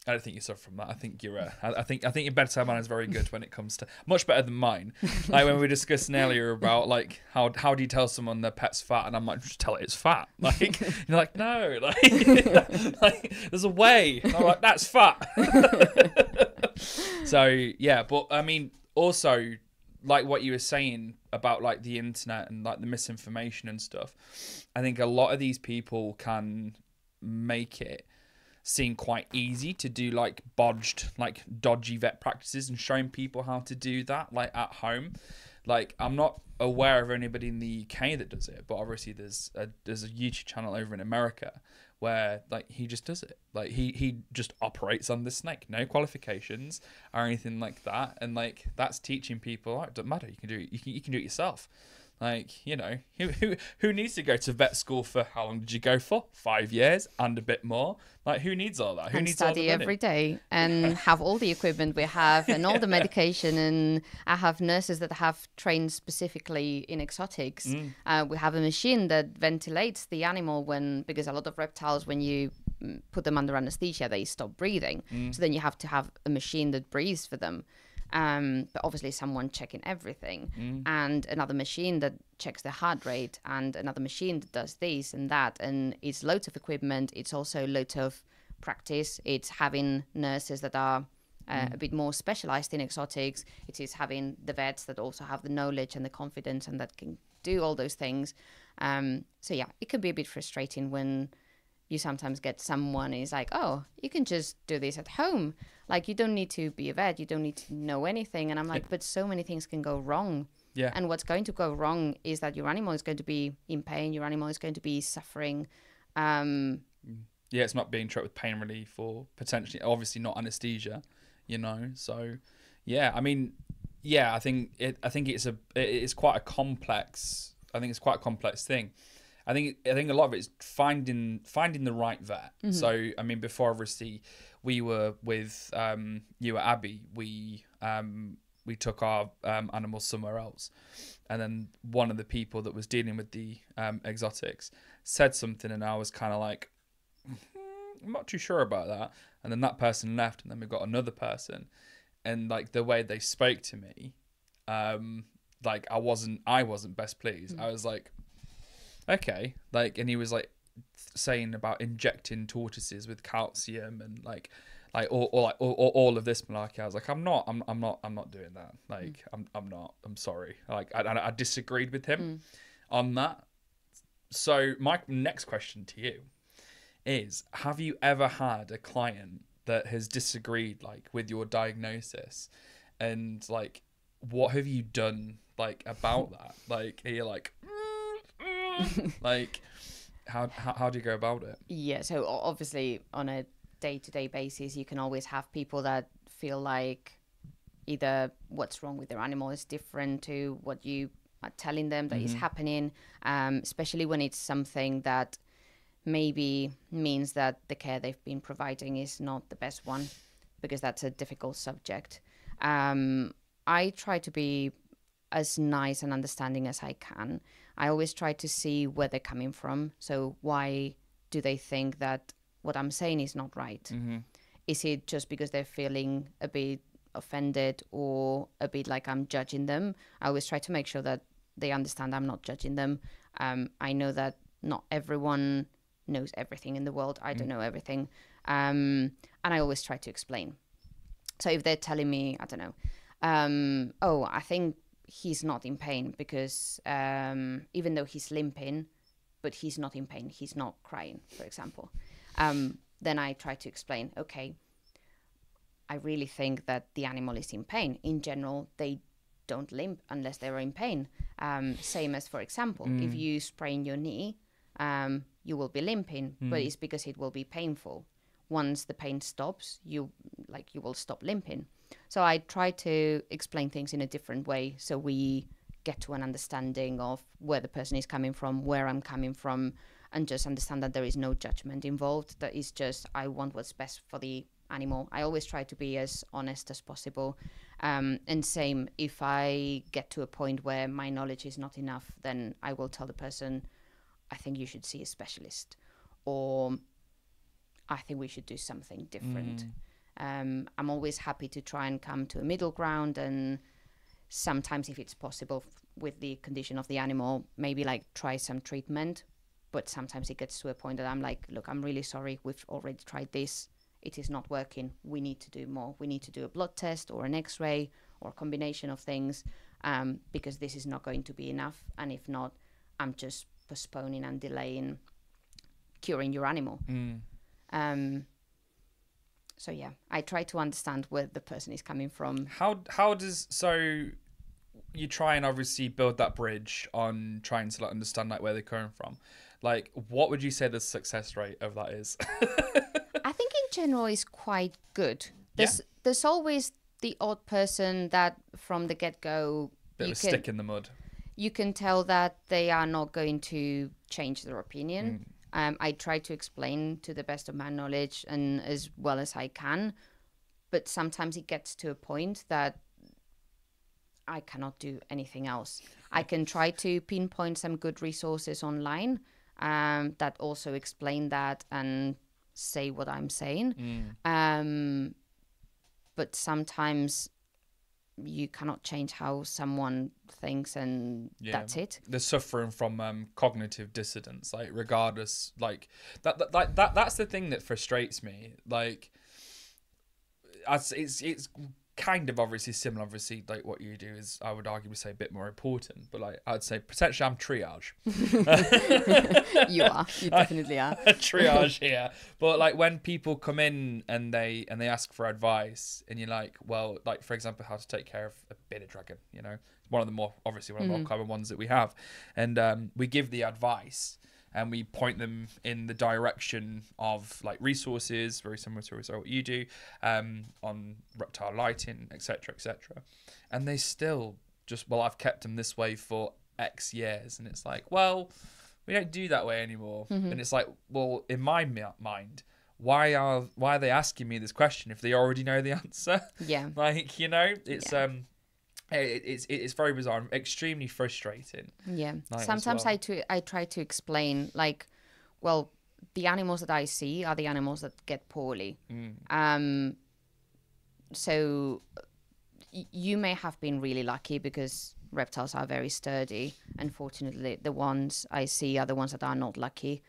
I don't think you suffer from that. I think I think your bedside manner is very good when it comes to much better than mine. Like when we were discussing earlier about like how do you tell someone their pet's fat, and I'm like, just tell it it's fat. Like you're like, no, like there's a way. And I'm like, that's fat. So yeah, but I mean also like what you were saying about like the internet and like the misinformation and stuff. I think a lot of these people can make it seem quite easy to do like like dodgy vet practices and showing people how to do that like at home. Like I'm not aware of anybody in the UK that does it, but obviously there's a YouTube channel over in America where like he just does it. Like he just operates on the snake, no qualifications or anything like that, and like that's teaching people, oh, it doesn't matter, you can do it yourself. Like, you know, who needs to go to vet school for, how long did you go for? 5 years and a bit more. Like, who needs all that? Who needs all the money? Study every day and have all the equipment we have and all the medication. And I have nurses that have trained specifically in exotics. We have a machine that ventilates the animal because a lot of reptiles, when you put them under anesthesia, they stop breathing. So then you have to have a machine that breathes for them. But obviously someone checking everything and another machine that checks the heart rate and another machine that does this and that, and it's loads of equipment. It's also loads of practice. It's having nurses that are a bit more specialized in exotics. It is having the vets that also have the knowledge and the confidence and that can do all those things. So yeah, it can be a bit frustrating when you sometimes get someone who's like, oh, you can just do this at home. Like, you don't need to be a vet. You don't need to know anything. And I'm like, but so many things can go wrong. Yeah. And what's going to go wrong is that your animal is going to be in pain. Your animal is going to be suffering. Yeah, it's not being treated with pain relief or potentially, obviously not anesthesia, you know? So, yeah, I mean, yeah, I think it's quite a complex, thing. I think a lot of it is finding the right vet. So I mean, before obviously we were with you at Abbey, we took our animals somewhere else, and then one of the people that was dealing with the exotics said something, and I was kind of like, I'm not too sure about that. And then that person left, and then we got another person, and like the way they spoke to me, like I wasn't best pleased. I was like, okay, like, and he was like saying about injecting tortoises with calcium and like all of this malarkey. I was like, I'm not doing that. Like, I'm sorry. Like, I disagreed with him on that. So my next question to you is, have you ever had a client that has disagreed like with your diagnosis, and like, what have you done like about that? Like, are you like, like, how do you go about it? Yeah, so obviously on a day-to-day basis, you can always have people that feel like either what's wrong with their animal is different to what you are telling them that is happening, especially when it's something that maybe means that the care they've been providing is not the best one, because that's a difficult subject. I try to be as nice and understanding as I can. I always try to see where they're coming from. So why do they think that what I'm saying is not right? Is it just because they're feeling a bit offended or a bit like I'm judging them? I always try to make sure that they understand I'm not judging them. I know that not everyone knows everything in the world. I don't know everything. And I always try to explain. So if they're telling me, I don't know, oh, I think he's not in pain because even though he's limping, but he's not in pain, he's not crying, for example. Then I try to explain, okay, I really think that the animal is in pain. In general, they don't limp unless they're in pain. Same as, for example, if you sprain your knee, you will be limping, but it's because it will be painful. Once the pain stops, you will stop limping. So I try to explain things in a different way so we get to an understanding of where the person is coming from, where I'm coming from, and just understand that there is no judgment involved. That is just, I want what's best for the animal. I always try to be as honest as possible. And same, if I get to a point where my knowledge is not enough, then I will tell the person, I think you should see a specialist, or I think we should do something different. I'm always happy to try and come to a middle ground, and sometimes if it's possible with the condition of the animal, maybe like try some treatment. But sometimes it gets to a point that I'm like, look, I'm really sorry, we've already tried this, it is not working, we need to do more. We need to do a blood test or an x-ray or a combination of things, because this is not going to be enough. And if not, I'm just postponing and delaying curing your animal. So yeah, I try to understand where the person is coming from. How does, so you try and obviously build that bridge on trying to like understand like where they're coming from. Like, what would you say the success rate of that is? I think in general is quite good. There's always the odd person that from the get-go, Bit of a stick in the mud. You can tell that they are not going to change their opinion. I try to explain to the best of my knowledge and as well as I can, but sometimes it gets to a point that I cannot do anything else. I can try to pinpoint some good resources online that also explain that and say what I'm saying. But sometimes you cannot change how someone thinks, and that's it. They're suffering from cognitive dissonance, like regardless, like that's the thing that frustrates me. Like, it's kind of obviously similar. Obviously, like what you do is, I would arguably say, a bit more important. But like, I'd say potentially I'm triage. You definitely are. Triage here. But like when people come in and they ask for advice, and you're like, well, like for example, how to take care of a bearded dragon, you know, one of the more common ones that we have, and we give the advice. And we point them in the direction of like resources, very similar to what you do, on reptile lighting, etc., etc. And they still just, well, I've kept them this way for X years, and it's like, well, we don't do that way anymore. And it's like, well, in my mind, why are they asking me this question if they already know the answer? Yeah, like, you know, it's it's very bizarre, extremely frustrating. Yeah. Like, sometimes well. I try to explain, like, well, the animals that I see are the animals that get poorly. So you may have been really lucky because reptiles are very sturdy. Unfortunately, the ones I see are the ones that are not lucky.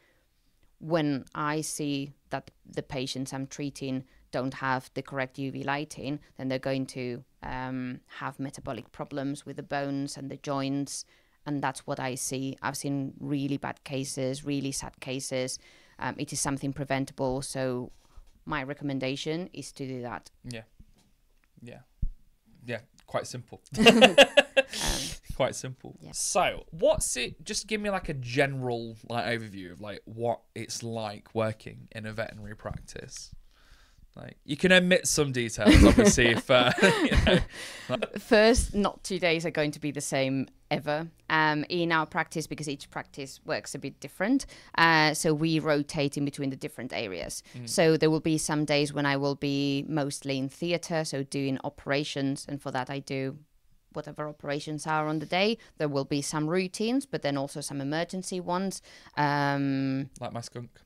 When I see that the patients I'm treating don't have the correct UV lighting, then they're going to have metabolic problems with the bones and the joints. And that's what I see. I've seen really bad cases, really sad cases. It is something preventable. So my recommendation is to do that. Yeah. Quite simple. Quite simple. Yeah. So what's it, just give me like a general like overview of like what it's like working in a veterinary practice. Like, you can omit some details, obviously, if you know. First, not 2 days are going to be the same ever in our practice, because each practice works a bit different. So we rotate in between the different areas. So there will be some days when I will be mostly in theatre, so doing operations, and for that I do whatever operations are on the day. There will be some routines, but then also some emergency ones. Like my skunk.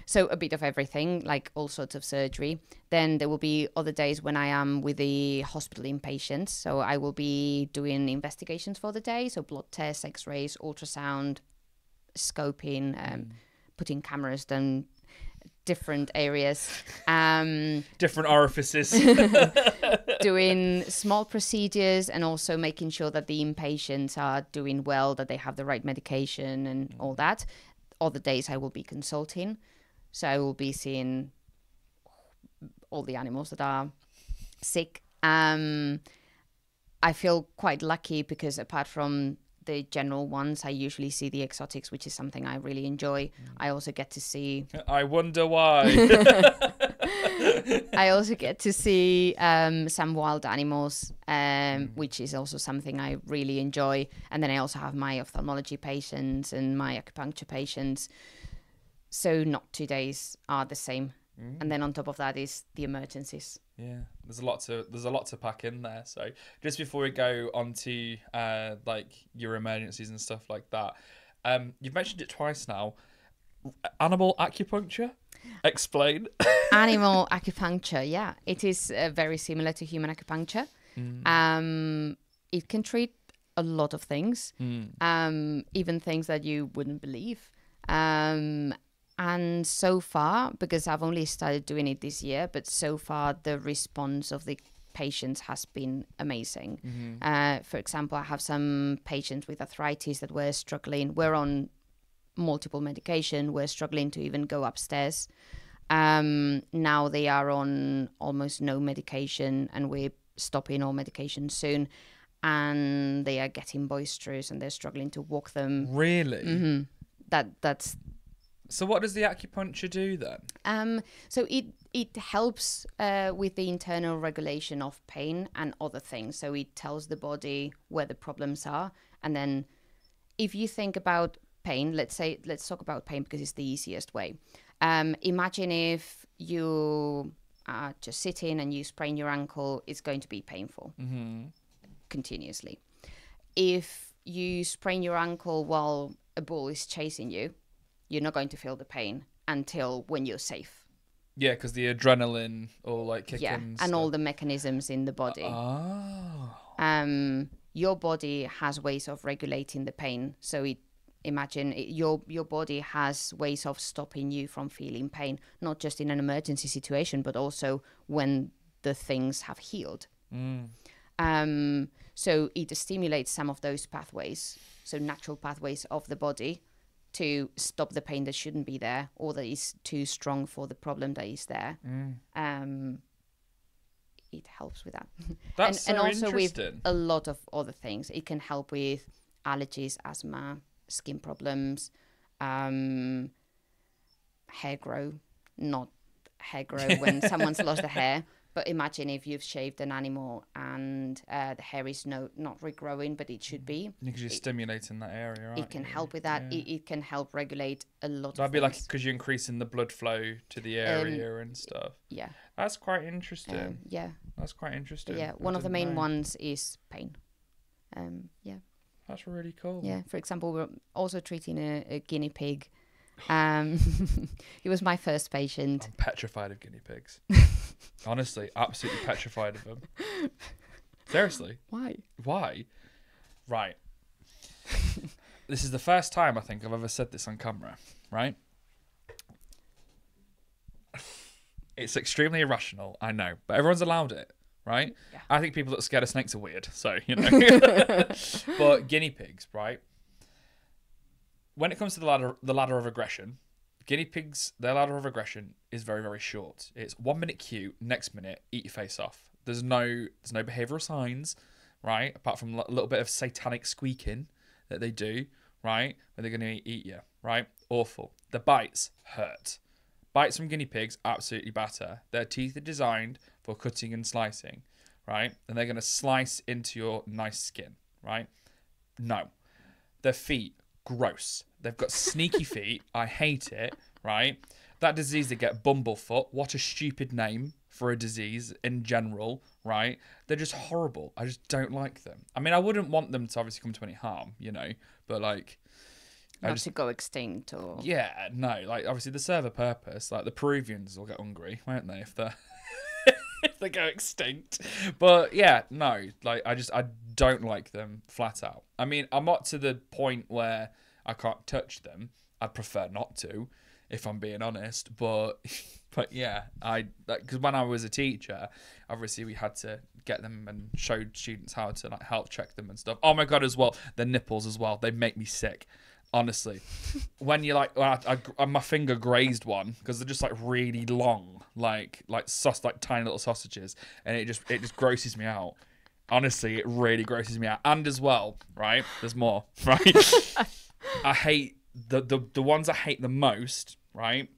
So a bit of everything, like all sorts of surgery. Then there will be other days when I am with the hospital inpatients. So I will be doing investigations for the day. So blood tests, x-rays, ultrasound, scoping, putting cameras down different areas, different orifices, doing small procedures, and also making sure that the inpatients are doing well, that they have the right medication and all that. Other days I will be consulting, so I will be seeing all the animals that are sick. I feel quite lucky because apart from the general ones, I usually see the exotics, which is something I really enjoy. I also get to see... I wonder why. I also get to see some wild animals, which is also something I really enjoy. And then I also have my ophthalmology patients and my acupuncture patients. So not 2 days are the same. And then on top of that is the emergencies. Yeah, there's a lot to pack in there. So just before we go on to like your emergencies and stuff like that, you've mentioned it twice now. Animal acupuncture, explain. Animal acupuncture, yeah, it is very similar to human acupuncture. It can treat a lot of things, even things that you wouldn't believe. And so far, because I've only started doing it this year, but so far the response of the patients has been amazing. For example, I have some patients with arthritis that were struggling. We're on multiple medication. We're struggling to even go upstairs. Now they are on almost no medication, and we're stopping all medication soon. And they are getting boisterous, and they're struggling to walk them. Really? That's... So what does the acupuncture do then? So it helps with the internal regulation of pain and other things. So it tells the body where the problems are. And then if you think about pain, let's talk about pain because it's the easiest way. Imagine if you are just sitting and you sprain your ankle, it's going to be painful continuously. If you sprain your ankle while a bull is chasing you, you're not going to feel the pain until when you're safe. Yeah, because the adrenaline or like kicking. Yeah, and all the mechanisms in the body. Your body has ways of regulating the pain. So your body has ways of stopping you from feeling pain, not just in an emergency situation, but also when the things have healed. So it stimulates some of those pathways, so natural pathways of the body, to stop the pain that shouldn't be there or that is too strong for the problem that is there. It helps with that. That's and so also with interesting. a lot of other things. It can help with allergies, asthma, skin problems, hair grow, not hair grow when someone's lost a hair. But imagine if you've shaved an animal and the hair is not regrowing, but it should be. Because you're stimulating that area, right? It can help with that. Yeah. It can help regulate a lot That'd of be like things. because you're increasing the blood flow to the area and stuff. Yeah. That's quite interesting. Yeah. That's quite interesting. Yeah. I One of the didn't main know. ones is pain. Yeah. That's really cool. Yeah. For example, we're also treating a guinea pig. He was my first patient. I'm petrified of guinea pigs. Honestly, absolutely petrified of them. Seriously. Why? Why? Right. This is the first time I think I've ever said this on camera, right? It's extremely irrational, I know, but everyone's allowed it, right? Yeah. I think people that are scared of snakes are weird, so, you know. But guinea pigs, right? When it comes to the ladder of aggression, guinea pigs, their ladder of aggression is very, very short. It's 1 minute cute, next minute, eat your face off. There's no behavioural signs, right? Apart from a little bit of satanic squeaking that they do, right? When they're going to eat you, right? Awful. The bites hurt. Bites from guinea pigs absolutely batter. Their teeth are designed for cutting and slicing, right? And they're going to slice into your nice skin, right? No. Their feet, gross. They've got sneaky feet. I hate it, right? That disease they get, bumblefoot. What a stupid name for a disease in general, right? They're just horrible. I just don't like them. I mean, I wouldn't want them to obviously come to any harm, you know, but like... Not to go extinct or... Yeah, no, like obviously they serve a purpose. Like the Peruvians will get hungry, won't they, if they're... if they go extinct. But yeah, no, like I don't like them flat out. I mean, I'm not to the point where I can't touch them. I'd prefer not to, if I'm being honest. But yeah, because when I was a teacher, obviously we had to get them and showed students how to like health check them and stuff. Oh my god, as well, the nipples as well. They make me sick. Honestly, when you like, my finger grazed one because they're just like really long, like tiny little sausages, and it just grosses me out. Honestly, it really grosses me out. And as well, right? There's more, right? I hate the ones I hate the most, right?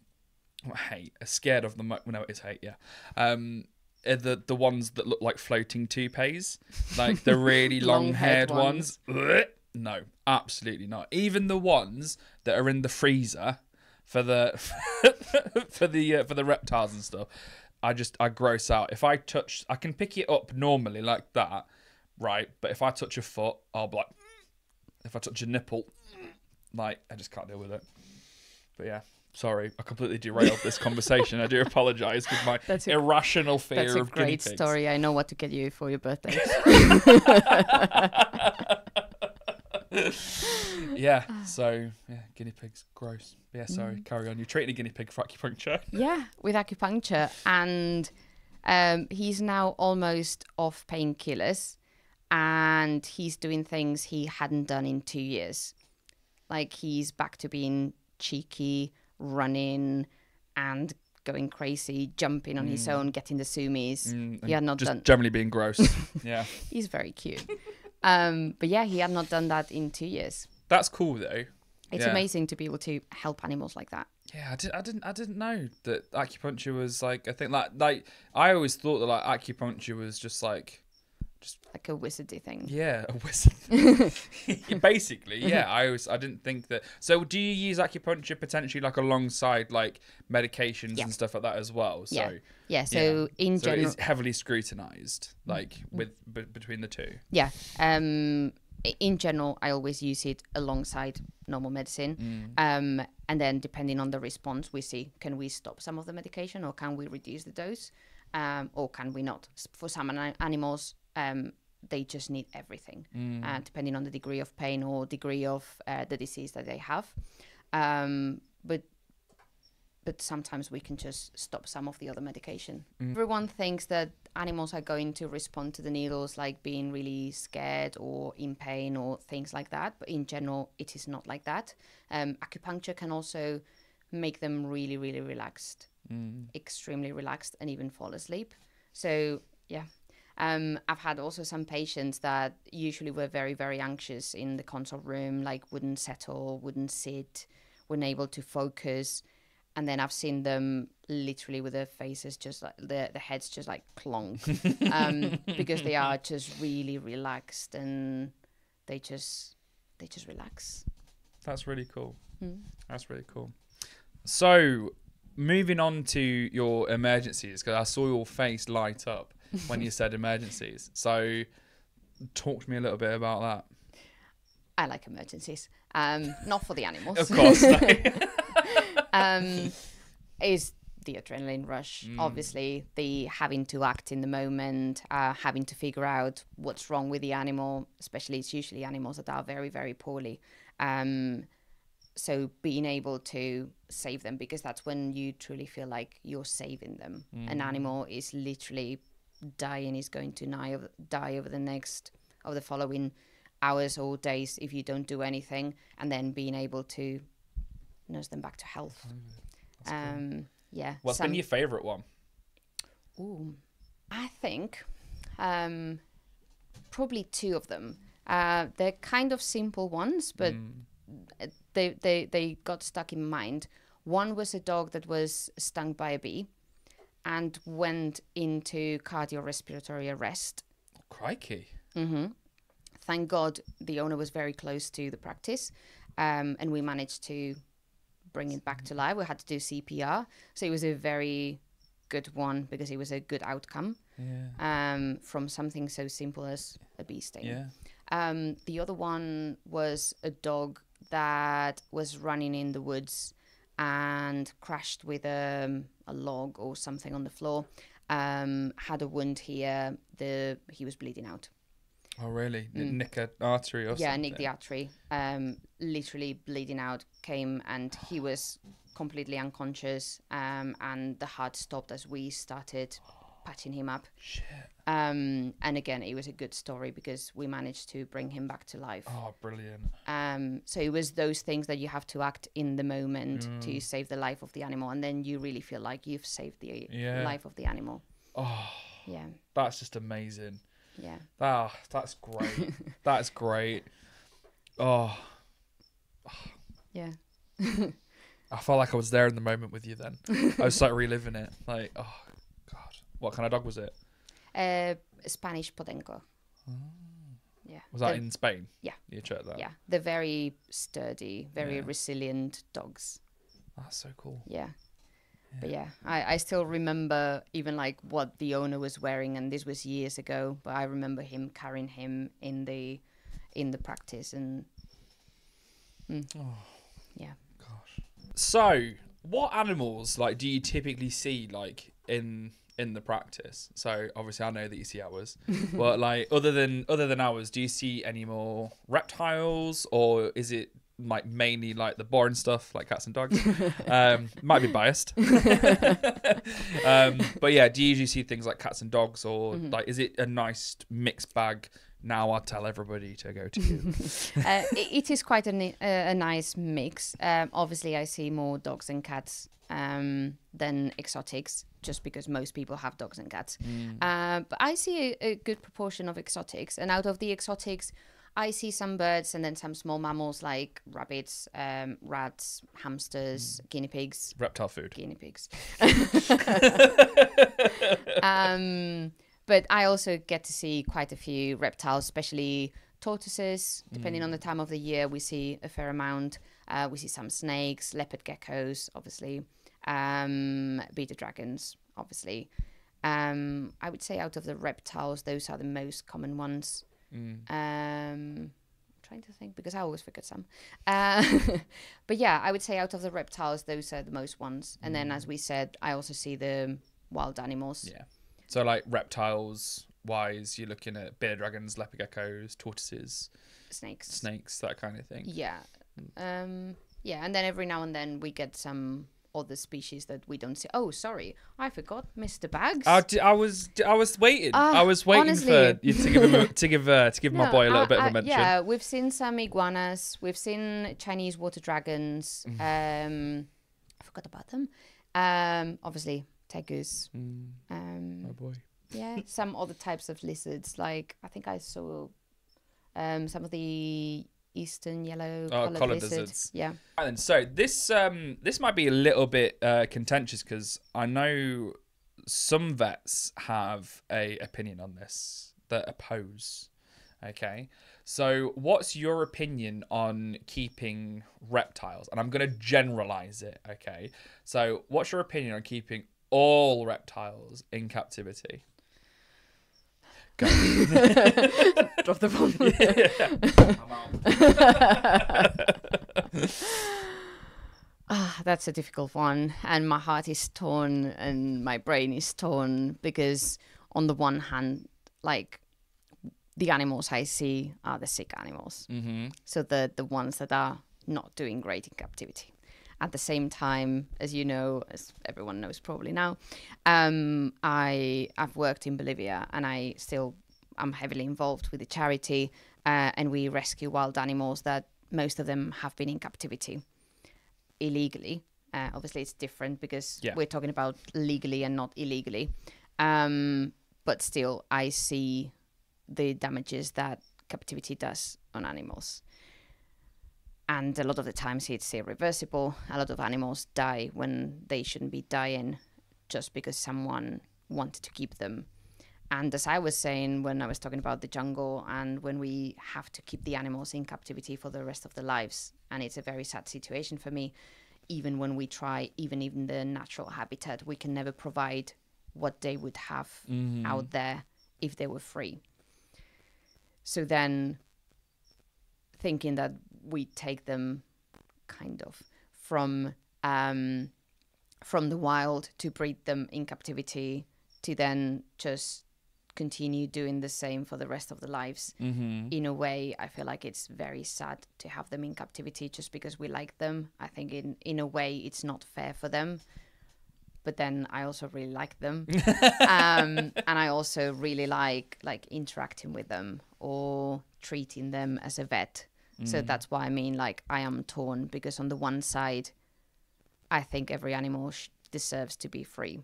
Scared of the most. No, it's hate, yeah. The ones that look like floating toupees, like the really long-haired ones. No, absolutely not. Even the ones that are in the freezer for the for the reptiles and stuff, I gross out. If I can pick it up normally like that, right? But if I touch a foot, I'll be like, if I touch a nipple, like I just can't deal with it. But yeah, sorry, I completely derailed this conversation. I do apologise with my irrational fear of guinea pigs. That's a great story. I know what to get you for your birthday. Yeah, so yeah, guinea pigs, gross. Yeah, sorry, carry on. You're treating a guinea pig for acupuncture. Yeah, with acupuncture, and he's now almost off painkillers, and he's doing things he hadn't done in 2 years. Like he's back to being cheeky, running, and going crazy, jumping on his own, getting the sumis. He had not done. Generally being gross. Yeah, he's very cute. But yeah, he had not done that in 2 years. That's cool though. It's amazing to be able to help animals like that. Yeah, I didn't know that acupuncture was like, I think like I always thought that like acupuncture was just like a wizardy thing. Yeah, a wizard. Basically, yeah. I didn't think that. So do you use acupuncture potentially like alongside like medications and stuff like that as well? So So in general, it's heavily scrutinized, like between the two. Yeah. In general, I always use it alongside normal medicine. And then depending on the response, we see, can we stop some of the medication or can we reduce the dose? Or can we not? For some animals, they just need everything, depending on the degree of pain or degree of the disease that they have. But sometimes we can just stop some of the other medication. Everyone thinks that animals are going to respond to the needles like being really scared or in pain or things like that. But in general, it is not like that. Acupuncture can also make them really, really relaxed, extremely relaxed, and even fall asleep. So, yeah. I've had also some patients that usually were very, very anxious in the consult room, like wouldn't settle, wouldn't sit, weren't able to focus. And then I've seen them literally with their faces just like the heads just like clonk, because they are just really relaxed and they just relax. That's really cool. That's really cool. So moving on to your emergencies, because I saw your face light up when you said emergencies. So talk to me a little bit about that. I like emergencies. Not for the animals. Of course. Is the adrenaline rush, obviously, the having to act in the moment, having to figure out what's wrong with the animal, especially it's usually animals that are very, very poorly. So being able to save them, because that's when you truly feel like you're saving them. An animal is literally dying, is going to die over the following hours or days if you don't do anything, and then being able to nurse them back to health. Cool. Yeah. What's been your favourite one? I think probably two of them. They're kind of simple ones, but they got stuck in mind. One was a dog that was stung by a bee and went into cardiorespiratory arrest. Oh, crikey. Thank God the owner was very close to the practice, and we managed to bring it back to life. We had to do CPR, so it was a very good one because it was a good outcome from something so simple as a bee sting. The other one was a dog that was running in the woods and crashed with a log or something on the floor, had a wound here, he was bleeding out. Oh, really? Nick an artery or something? Yeah, nicked the artery. Literally bleeding out, came and he was completely unconscious. And the heart stopped as we started patching him up. Shit. And again, it was a good story because we managed to bring him back to life. Oh, brilliant. So it was those things that you have to act in the moment to save the life of the animal, and then you really feel like you've saved the life of the animal. Oh, yeah, that's just amazing. Yeah. That's great. That's great. Oh. Yeah. I felt like I was there in the moment with you then. I was like reliving it. Like, oh, God. What kind of dog was it? Spanish Podenco. Yeah. Was that in Spain? Yeah. You checked that? Yeah. They're very sturdy, very resilient dogs. That's so cool. Yeah. But yeah, I still remember even like what the owner was wearing, and this was years ago, but I remember him carrying him in the practice, and yeah. Gosh. So, what animals like do you typically see like in the practice? So obviously I know that you see ours, but like other than ours, do you see any more reptiles, or is it like mainly like the boring stuff like cats and dogs? Might be biased. But yeah, do you usually see things like cats and dogs, or like is it a nice mixed bag? Now I'll tell everybody to go to you. It is quite a nice mix. Obviously I see more dogs and cats than exotics, just because most people have dogs and cats. But I see a good proportion of exotics, and out of the exotics I see some birds and then some small mammals like rabbits, rats, hamsters, guinea pigs. Reptile food. Guinea pigs. But I also get to see quite a few reptiles, especially tortoises. Depending on the time of the year, we see a fair amount. We see some snakes, leopard geckos, obviously, beta dragons, obviously. I would say out of the reptiles, those are the most common ones. Trying to think because I always forget some. But yeah, I would say out of the reptiles, those are the most ones. And then, as we said, I also see the wild animals. Yeah. So like reptiles wise, you're looking at bear dragons, leopard geckos, tortoises, snakes, that kind of thing. Yeah. Yeah, and then every now and then we get some other species that we don't see. Oh, sorry, I forgot, Mr. Bags. I was waiting. I was waiting honestly, for you to give my boy a little bit of a mention. Yeah, we've seen some iguanas. We've seen Chinese water dragons. I forgot about them. Obviously, tegus. My boy. Yeah, some other types of lizards. Like I think I saw some of the eastern yellow collared lizards. Yeah. And so this might be a little bit contentious because I know some vets have a opinion on this that oppose. Okay, so what's your opinion on keeping reptiles? And I'm going to generalize it. Okay, so what's your opinion on keeping all reptiles in captivity? Go. Drop the bomb. That's a difficult one, and my heart is torn and my brain is torn because on the one hand, like the animals I see are the sick animals, so the ones that are not doing great in captivity. At the same time, as you know, as everyone knows probably now, I've worked in Bolivia, and I'm heavily involved with the charity, and we rescue wild animals that most of them have been in captivity illegally. Obviously, it's different because we're talking about legally and not illegally. But still, I see the damages that captivity does on animals. And a lot of the times it's irreversible. A lot of animals die when they shouldn't be dying just because someone wanted to keep them. And as I was saying when I was talking about the jungle, and when we have to keep the animals in captivity for the rest of their lives, and it's a very sad situation for me, even when we try, even in the natural habitat, we can never provide what they would have out there if they were free. So then thinking that we take them kind of from the wild to breed them in captivity to then just continue doing the same for the rest of their lives. In a way, I feel like it's very sad to have them in captivity just because we like them. I think in a way it's not fair for them, but then I also really like them. And I also really like interacting with them or treating them as a vet. So that's why I mean, like, I am torn, because on the one side, I think every animal deserves to be free.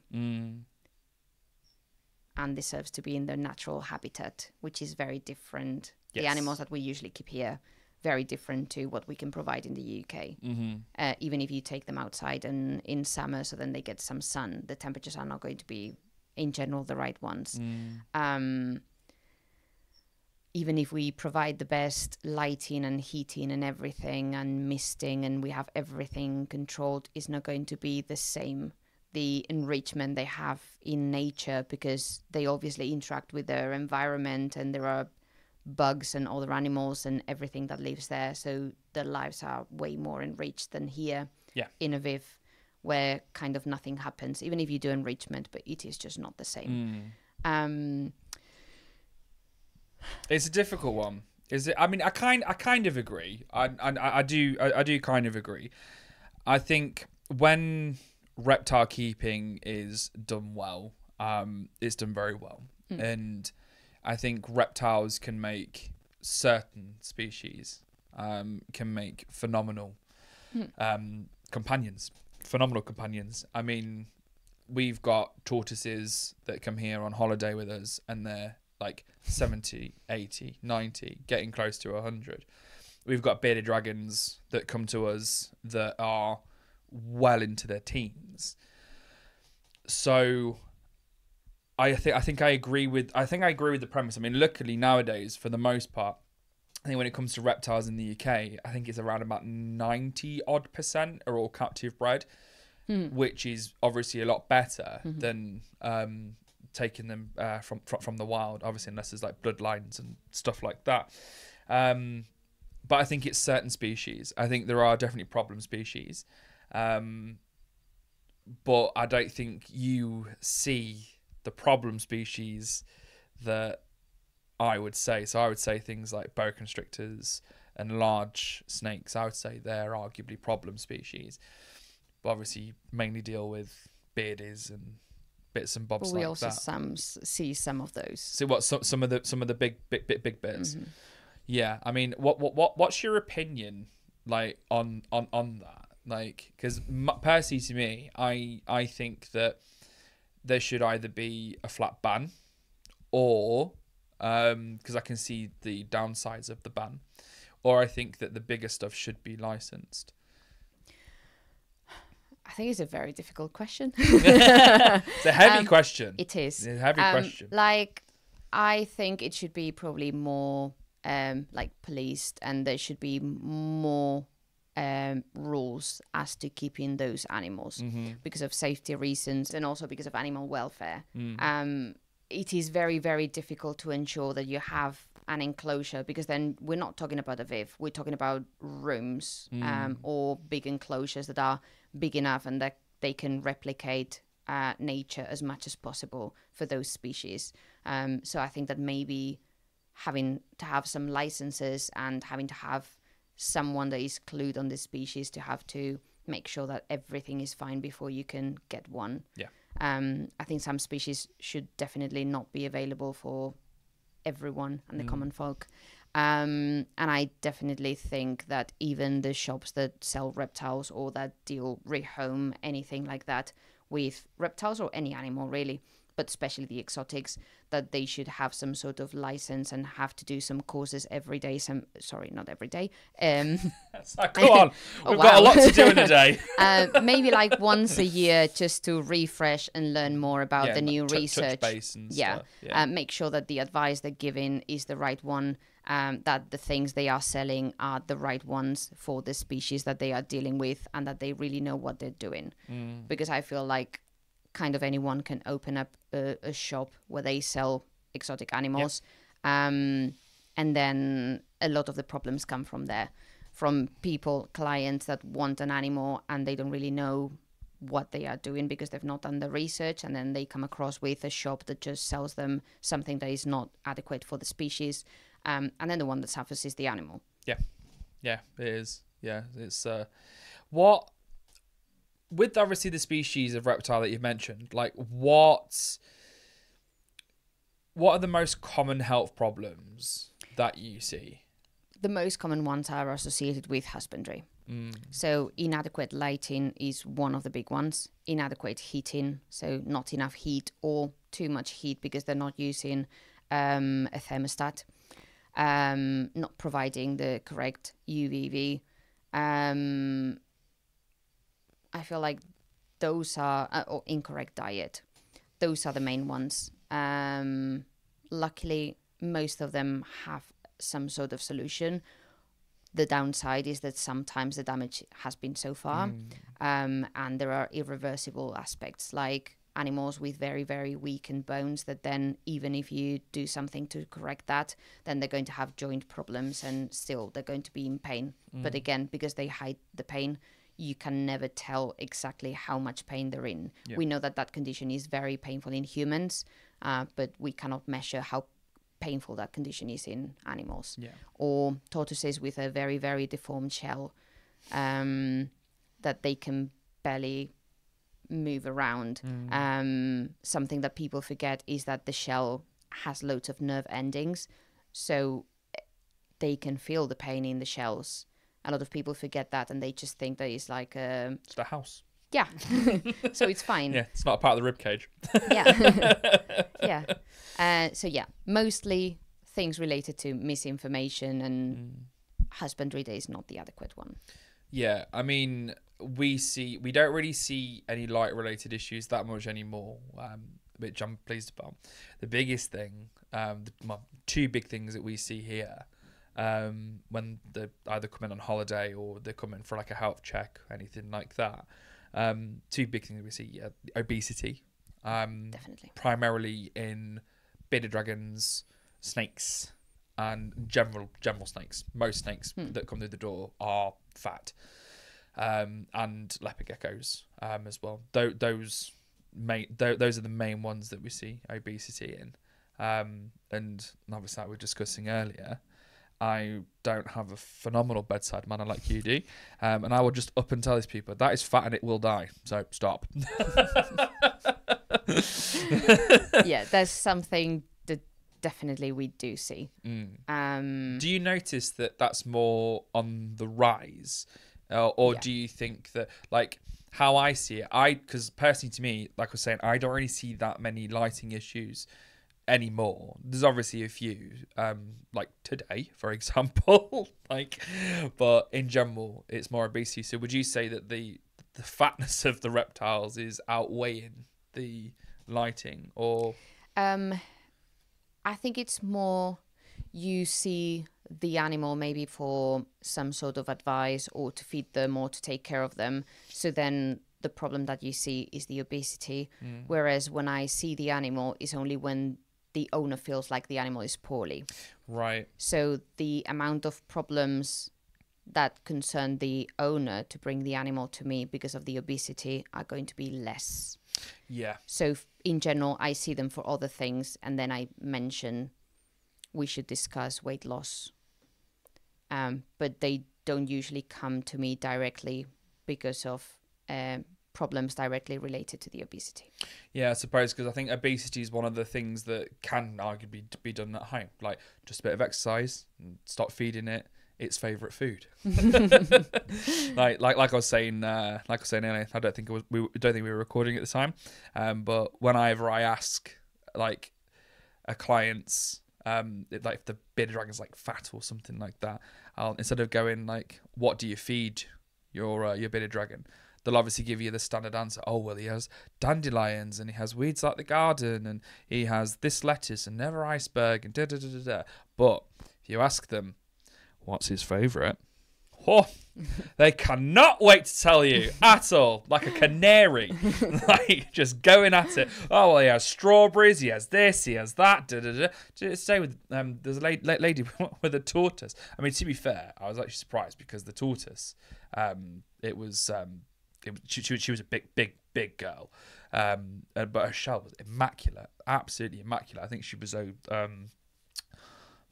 And deserves to be in their natural habitat, which is very different. Yes. The animals that we usually keep here, very different to what we can provide in the UK. Even if you take them outside and in summer, so then they get some sun, the temperatures are not going to be, in general, the right ones. Even if we provide the best lighting and heating and everything and misting and we have everything controlled, it's not going to be the same. The enrichment they have in nature, because they obviously interact with their environment and there are bugs and other animals and everything that lives there. So their lives are way more enriched than here in a VIV, where kind of nothing happens, even if you do enrichment, but it is just not the same. It's a difficult one. Is it? I mean, I kind of agree. I do kind of agree. I think when reptile keeping is done well, it's done very well. And I think reptiles can make certain species can make phenomenal companions. Phenomenal companions. I mean, we've got tortoises that come here on holiday with us and they're like 70, 80, 90, getting close to 100. We've got bearded dragons that come to us that are well into their teens. So I think I agree with the premise. I mean, luckily nowadays, for the most part, I think when it comes to reptiles in the UK, I think it's around about 90% are all captive bred, which is obviously a lot better than taking them from the wild, obviously, unless there's like bloodlines and stuff like that. But I think it's certain species. I think there are definitely problem species. But I don't think you see the problem species that I would say. So I would say things like boa constrictors and large snakes. I would say they're arguably problem species. But obviously you mainly deal with beardies and bits and bobs but we like also that. see some of those. So what? Some of the big bits. Yeah, I mean, what's your opinion like on that? Like, because personally, to me, I think that there should either be a flat ban, or because I can see the downsides of the ban, or I think that the bigger stuff should be licensed. I think it's a very difficult question. It's a heavy question. It is. It's a heavy question. Like, I think it should be probably more like policed, and there should be more rules as to keeping those animals because of safety reasons and also because of animal welfare. It is very, very difficult to ensure that you have an enclosure, because then we're not talking about a VIV, we're talking about rooms or big enclosures that are big enough and that they can replicate nature as much as possible for those species. So I think that maybe having to have some licenses and having to have someone that is clued on the species to have to make sure that everything is fine before you can get one. Yeah. I think some species should definitely not be available for everyone and the common folk. And I definitely think that even the shops that sell reptiles or that deal rehome, anything like that, with reptiles or any animal really, but especially the exotics, that they should have some sort of license and have to do some courses every day. Not every day. Go on. We've got a lot to do in a day. Maybe like once a year, just to refresh and learn more about the new research. Touch base and stuff. Make sure that the advice they're giving is the right one, that the things they are selling are the right ones for the species that they are dealing with, and that they really know what they're doing. Because I feel like kind of anyone can open up a shop where they sell exotic animals. And then a lot of the problems come from there, from people, clients that want an animal and they don't really know what they are doing because they've not done the research, and then they come across with a shop that just sells them something that is not adequate for the species, and then the one that suffers is the animal. Yeah, it is. Yeah, it's what with obviously the species of reptile that you've mentioned, like what are the most common health problems that you see? The most common ones are associated with husbandry. So inadequate lighting is one of the big ones. Inadequate heating, so not enough heat or too much heat because they're not using a thermostat. Not providing the correct UVB. I feel like those are or incorrect diet. Those are the main ones. Luckily, most of them have some sort of solution. The downside is that sometimes the damage has been so far, and there are irreversible aspects, like animals with very, very weakened bones that then, even if you do something to correct that, then they're going to have joint problems and still they're going to be in pain. But again, because they hide the pain, you can never tell exactly how much pain they're in. Yeah. We know that condition is very painful in humans, but we cannot measure how painful that condition is in animals. Yeah. Or tortoises with a very, very deformed shell that they can barely move around. Something that people forget is that the shell has loads of nerve endings, so they can feel the pain in the shells. A lot of people forget that, and they just think that it's like It's the house. Yeah. So it's fine. Yeah, it's not a part of the rib cage. Yeah. Yeah. So yeah, mostly things related to misinformation and husbandry that is not the adequate one. Yeah, I mean, we don't really see any light related issues that much anymore, which I'm pleased about. The biggest thing, two big things that we see here, when they either come in on holiday or they come in for like a health check or anything like that. Two big things we see: obesity, Definitely, primarily in bearded dragons, snakes, and general snakes. Most snakes that come through the door are fat, and leopard geckos as well. Those are the main ones that we see obesity in. And obviously, like we were discussing earlier, I don't have a phenomenal bedside manner like you do, and I will just up and tell these people that is fat and it will die. So stop. Yeah, there's something that definitely we do see. Do you notice that that's more on the rise, or do you think that, like how I see it, because personally to me, like I was saying, I don't really see that many lighting issues anymore. There's obviously a few, like today, for example, but in general, it's more obesity. So would you say that the fatness of the reptiles is outweighing the lighting, or? I think it's more you see the animal maybe for some sort of advice or to feed them or to take care of them. So then the problem that you see is the obesity. Whereas when I see the animal is only when the owner feels like the animal is poorly. Right. So the amount of problems that concern the owner to bring the animal to me because of the obesity are going to be less. Yeah. So in general, I see them for other things, and then I mention we should discuss weight loss. But they don't usually come to me directly because of problems directly related to the obesity. Yeah, I suppose, because I think obesity is one of the things that can arguably be done at home, like just a bit of exercise, and stop feeding it its favorite food. like I was saying earlier, I don't think we were recording at the time, but whenever I ask like a client's like if the bearded dragon's like fat or something like that, I'll, instead of going like, what do you feed your bearded dragon, they'll obviously give you the standard answer. Oh, well, he has dandelions and he has weeds like the garden and he has this lettuce and never iceberg and da da da da da. But if you ask them, what's his favourite? Oh, they cannot wait to tell you at all, like a canary, like just going at it. Oh, well, he has strawberries, he has this, he has that. Da, da, da. Just say with there's a lady with a tortoise. I mean, to be fair, I was actually surprised because the tortoise, it was she was a big girl, but her shell was immaculate, absolutely immaculate. I think she was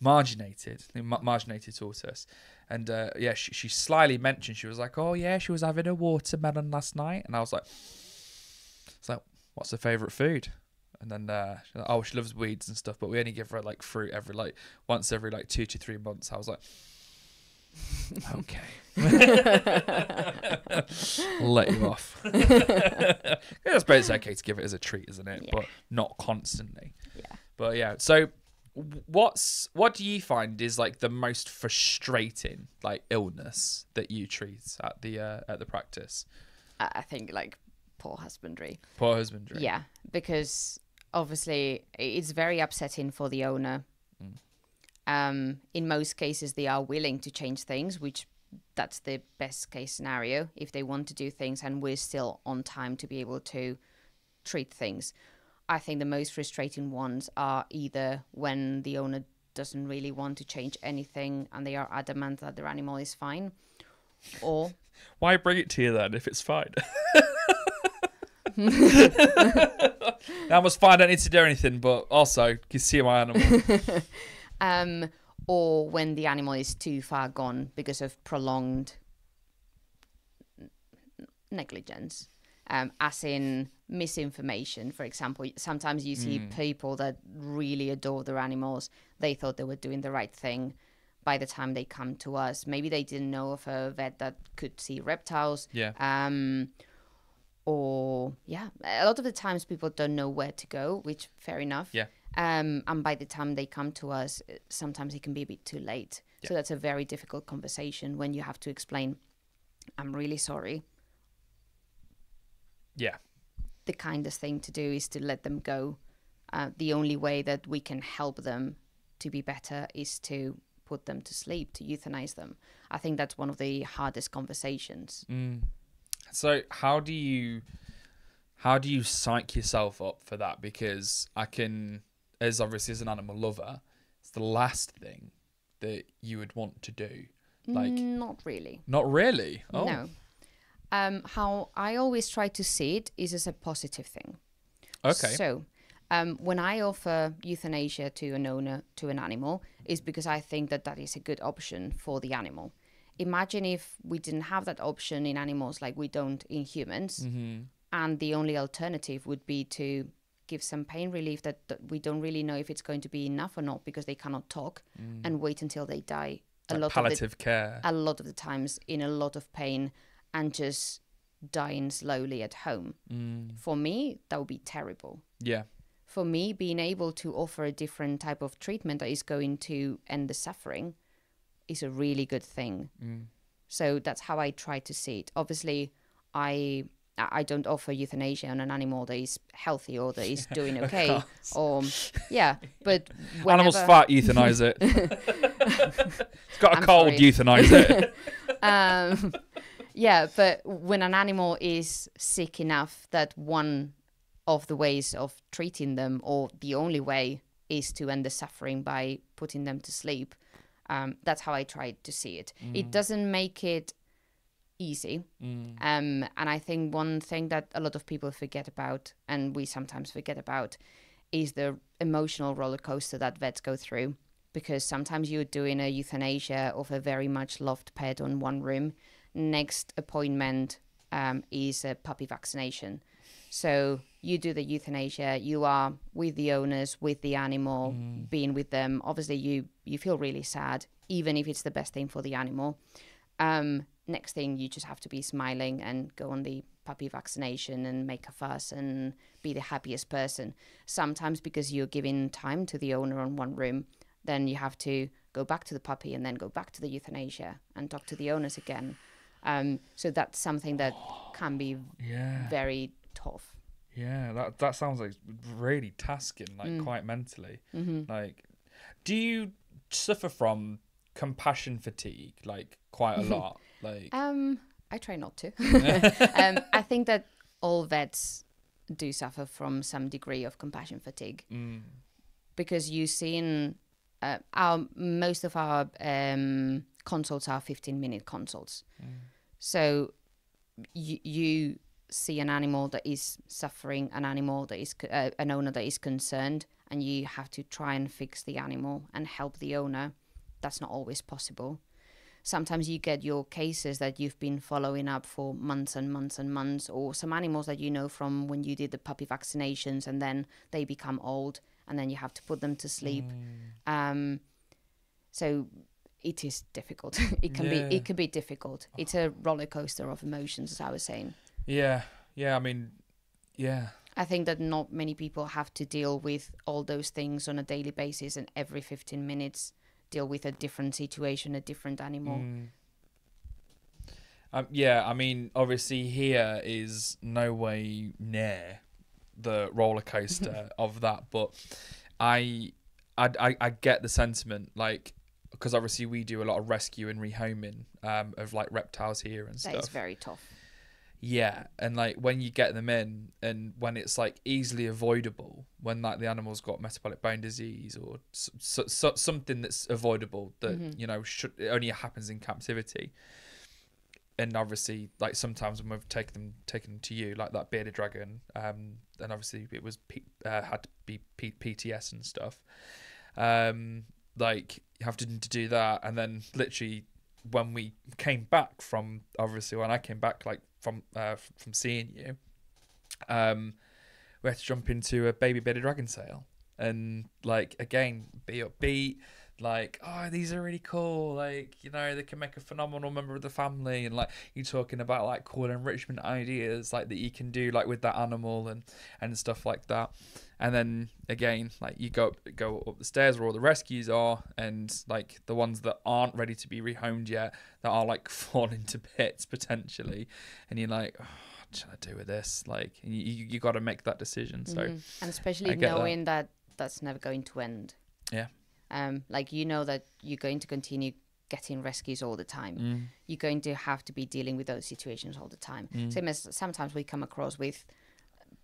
marginated tortoise, and yeah, she slyly mentioned, she was like, oh yeah, she was having a watermelon last night, and I was like, what's her favourite food? And then she's like, oh, she loves weeds and stuff, but we only give her like fruit once every 2 to 3 months. I was like, okay. I'll let you off. I suppose it's okay to give it as a treat, isn't it? Yeah. But not constantly. Yeah. But yeah, so what do you find is like the most frustrating like illness that you treat at the practice? I think like poor husbandry. Poor husbandry. Yeah, because obviously it's very upsetting for the owner. In most cases, they are willing to change things, which that's the best case scenario if they want to do things and we're still on time to be able to treat things. I think the most frustrating ones are either when the owner doesn't really want to change anything and they are adamant that their animal is fine, or... Why bring it to you then if it's fine? That was fine, I don't need to do anything, but also, you see my animal. Or when the animal is too far gone because of prolonged negligence, as in misinformation, for example. Sometimes you see people that really adore their animals. They thought they were doing the right thing. By the time they come to us, maybe they didn't know of a vet that could see reptiles. Yeah. Or, yeah, a lot of the times people don't know where to go, which fair enough. Yeah. And by the time they come to us, sometimes it can be a bit too late. Yeah. So that's a very difficult conversation when you have to explain, I'm really sorry. Yeah. The kindest thing to do is to let them go. The only way that we can help them to be better is to put them to sleep, to euthanize them. I think that's one of the hardest conversations. So how do you psych yourself up for that? Because I can, as obviously as an animal lover, it's the last thing that you would want to do. Like, not really. Not really? Oh. No. How I always try to see it is as a positive thing. Okay. So when I offer euthanasia to an owner, to an animal, is because I think that that is a good option for the animal. Imagine if we didn't have that option in animals like we don't in humans, and the only alternative would be to give some pain relief that we don't really know if it's going to be enough or not because they cannot talk, and wait until they die. Palliative care. A lot of the times in a lot of pain and just dying slowly at home. For me, that would be terrible. Yeah. For me, being able to offer a different type of treatment that is going to end the suffering is a really good thing. So that's how I try to see it. Obviously, I don't offer euthanasia on an animal that is healthy or that is doing okay. Or yeah, but whenever... Animal's fat, euthanize it. It's got a cold, euthanize it. Yeah, but when an animal is sick enough that one of the ways of treating them, or the only way, is to end the suffering by putting them to sleep, that's how I try to see it. It doesn't make it easy. And I think one thing that a lot of people forget about, and we sometimes forget about, is the emotional roller coaster that vets go through. Because sometimes you're doing a euthanasia of a very much loved pet on one room. Next appointment is a puppy vaccination. So you do the euthanasia, you are with the owners, with the animal, being with them. Obviously, you feel really sad, even if it's the best thing for the animal. Next thing, you just have to be smiling and go on the puppy vaccination and make a fuss and be the happiest person. Sometimes because you're giving time to the owner on one room, then you have to go back to the puppy and then go back to the euthanasia and talk to the owners again. So that's something that can be very tough. Yeah, that sounds like really tasking, like quite mentally. Like, do you suffer from compassion fatigue, like quite a lot? Like, I try not to. I think that all vets do suffer from some degree of compassion fatigue, because you see in most of our consults are 15-minute consults. So you see an animal that is suffering, an animal that is an owner that is concerned, and you have to try and fix the animal and help the owner. That's not always possible. Sometimes you get your cases that you've been following up for months and months and months, or some animals that you know from when you did the puppy vaccinations, and then they become old and then you have to put them to sleep. So it is difficult. It can be difficult. It's a roller coaster of emotions, as I was saying. Yeah. I mean, yeah. I think that not many people have to deal with all those things on a daily basis, and every 15 minutes deal with a different situation, a different animal. Yeah, I mean, obviously here is no way near the roller coaster of that, but I get the sentiment, like, because obviously we do a lot of rescue and rehoming of like reptiles here and stuff. That is very tough. Yeah, and like when you get them in, and when it's like easily avoidable, when like the animal's got metabolic bone disease or something that's avoidable that you know it only happens in captivity. And obviously, like sometimes when we've taken them to you, like that bearded dragon, and obviously it was had to be PTS and stuff. Like you have to do that, and then literally when we came back from, obviously when I came back like from seeing you, we had to jump into a baby bearded dragon sale, and like again be upbeat, like, oh, these are really cool, like, you know, they can make a phenomenal member of the family, and like you're talking about like cool enrichment ideas like that you can do like with that animal and stuff like that. And then again, like you go up the stairs where all the rescues are, and like the ones that aren't ready to be rehomed yet, that are like falling to bits potentially, and you're like, oh, what should I do with this? Like you got to make that decision. So and especially knowing that that's never going to end. Yeah. Like, you know that you're going to continue getting rescues all the time. You're going to have to be dealing with those situations all the time. Same as sometimes we come across with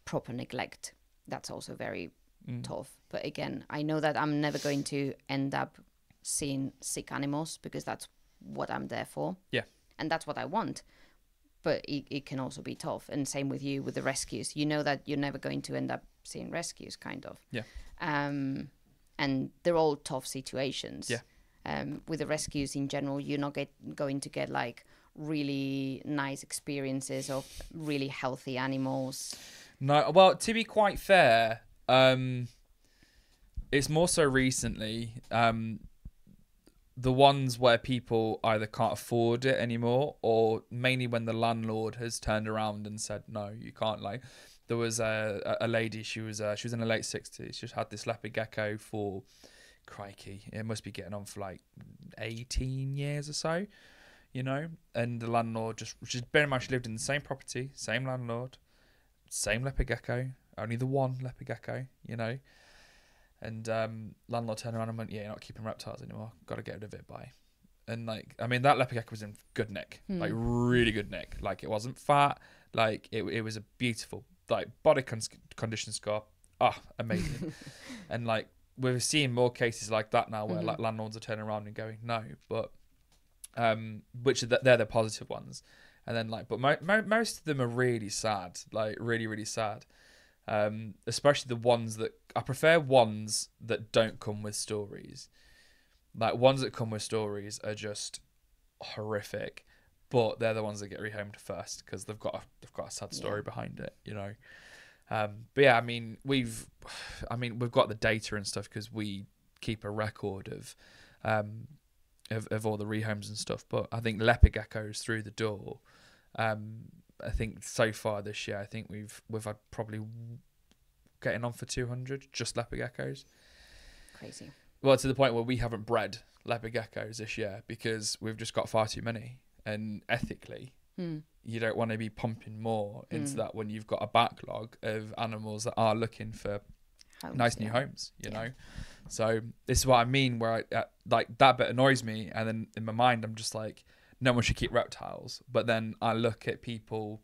proper neglect. That's also very tough. But again, I know that I'm never going to end up seeing sick animals, because that's what I'm there for. Yeah. And that's what I want. But it can also be tough. And same with you with the rescues. You know that you're never going to end up seeing rescues, kind of. Yeah. And they're all tough situations. Yeah. With the rescues in general, you're not going to get like really nice experiences of really healthy animals. No, well, to be quite fair, it's more so recently the ones where people either can't afford it anymore, or mainly when the landlord has turned around and said, no, you can't. Like, there was a lady, she was in her late 60s. She had this leopard gecko for, crikey, it must be getting on for like 18 years or so, you know. And the landlord just bear in mind, she lived in the same property, same landlord, same leopard gecko, only the one leopard gecko, you know. And landlord turned around and went, yeah, you're not keeping reptiles anymore, got to get rid of it, bye. And like, I mean, that leopard gecko was in good nick, like really good nick. Like, it wasn't fat, like it was a beautiful, like, body condition score, amazing. And like, we're seeing more cases like that now, where like landlords are turning around and going, no. But which they're the positive ones. And then like, but most of them are really sad, like really, really sad. Especially the ones that I prefer, ones that don't come with stories. Like, ones that come with stories are just horrific, but they're the ones that get rehomed first, because they've got a sad story behind it, you know. But yeah, I mean, we've got the data and stuff, because we keep a record of all the rehomes and stuff. But I think leopard geckos through the door, I think so far this year, I think we've had probably getting on for 200 just leopard geckos. Crazy. Well, to the point where we haven't bred leopard geckos this year, because we've just got far too many. And ethically, you don't want to be pumping more into that when you've got a backlog of animals that are looking for nice new homes, you know. So this is what I mean, where I like, that bit annoys me, and then in my mind I'm just like, no one should keep reptiles. But then I look at people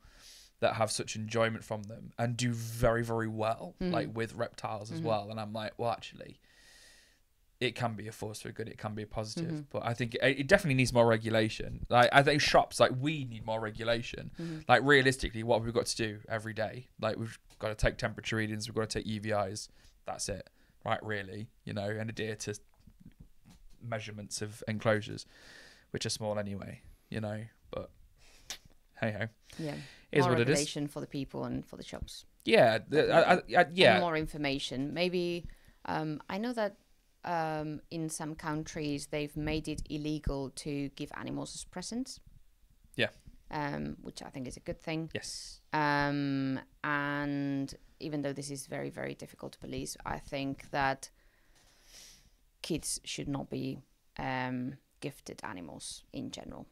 that have such enjoyment from them and do very, very well, like with reptiles as well, and I'm like, well, actually, it can be a force for good, it can be a positive, but I think it definitely needs more regulation. Like I think shops, like we need more regulation. Like realistically, what have we got to do every day? Like we've got to take temperature readings, we've got to take UVIs. That's it, right? Really, you know, and adhere to measurements of enclosures, which are small anyway, you know. But hey ho, Yeah, is more what it is. regulation for the people and for the shops. Yeah, yeah. And more information. Maybe I know that in some countries they've made it illegal to give animals as presents. Yeah. Which I think is a good thing. Yes. And even though this is very, very difficult to police, I think that kids should not be gifted animals in general.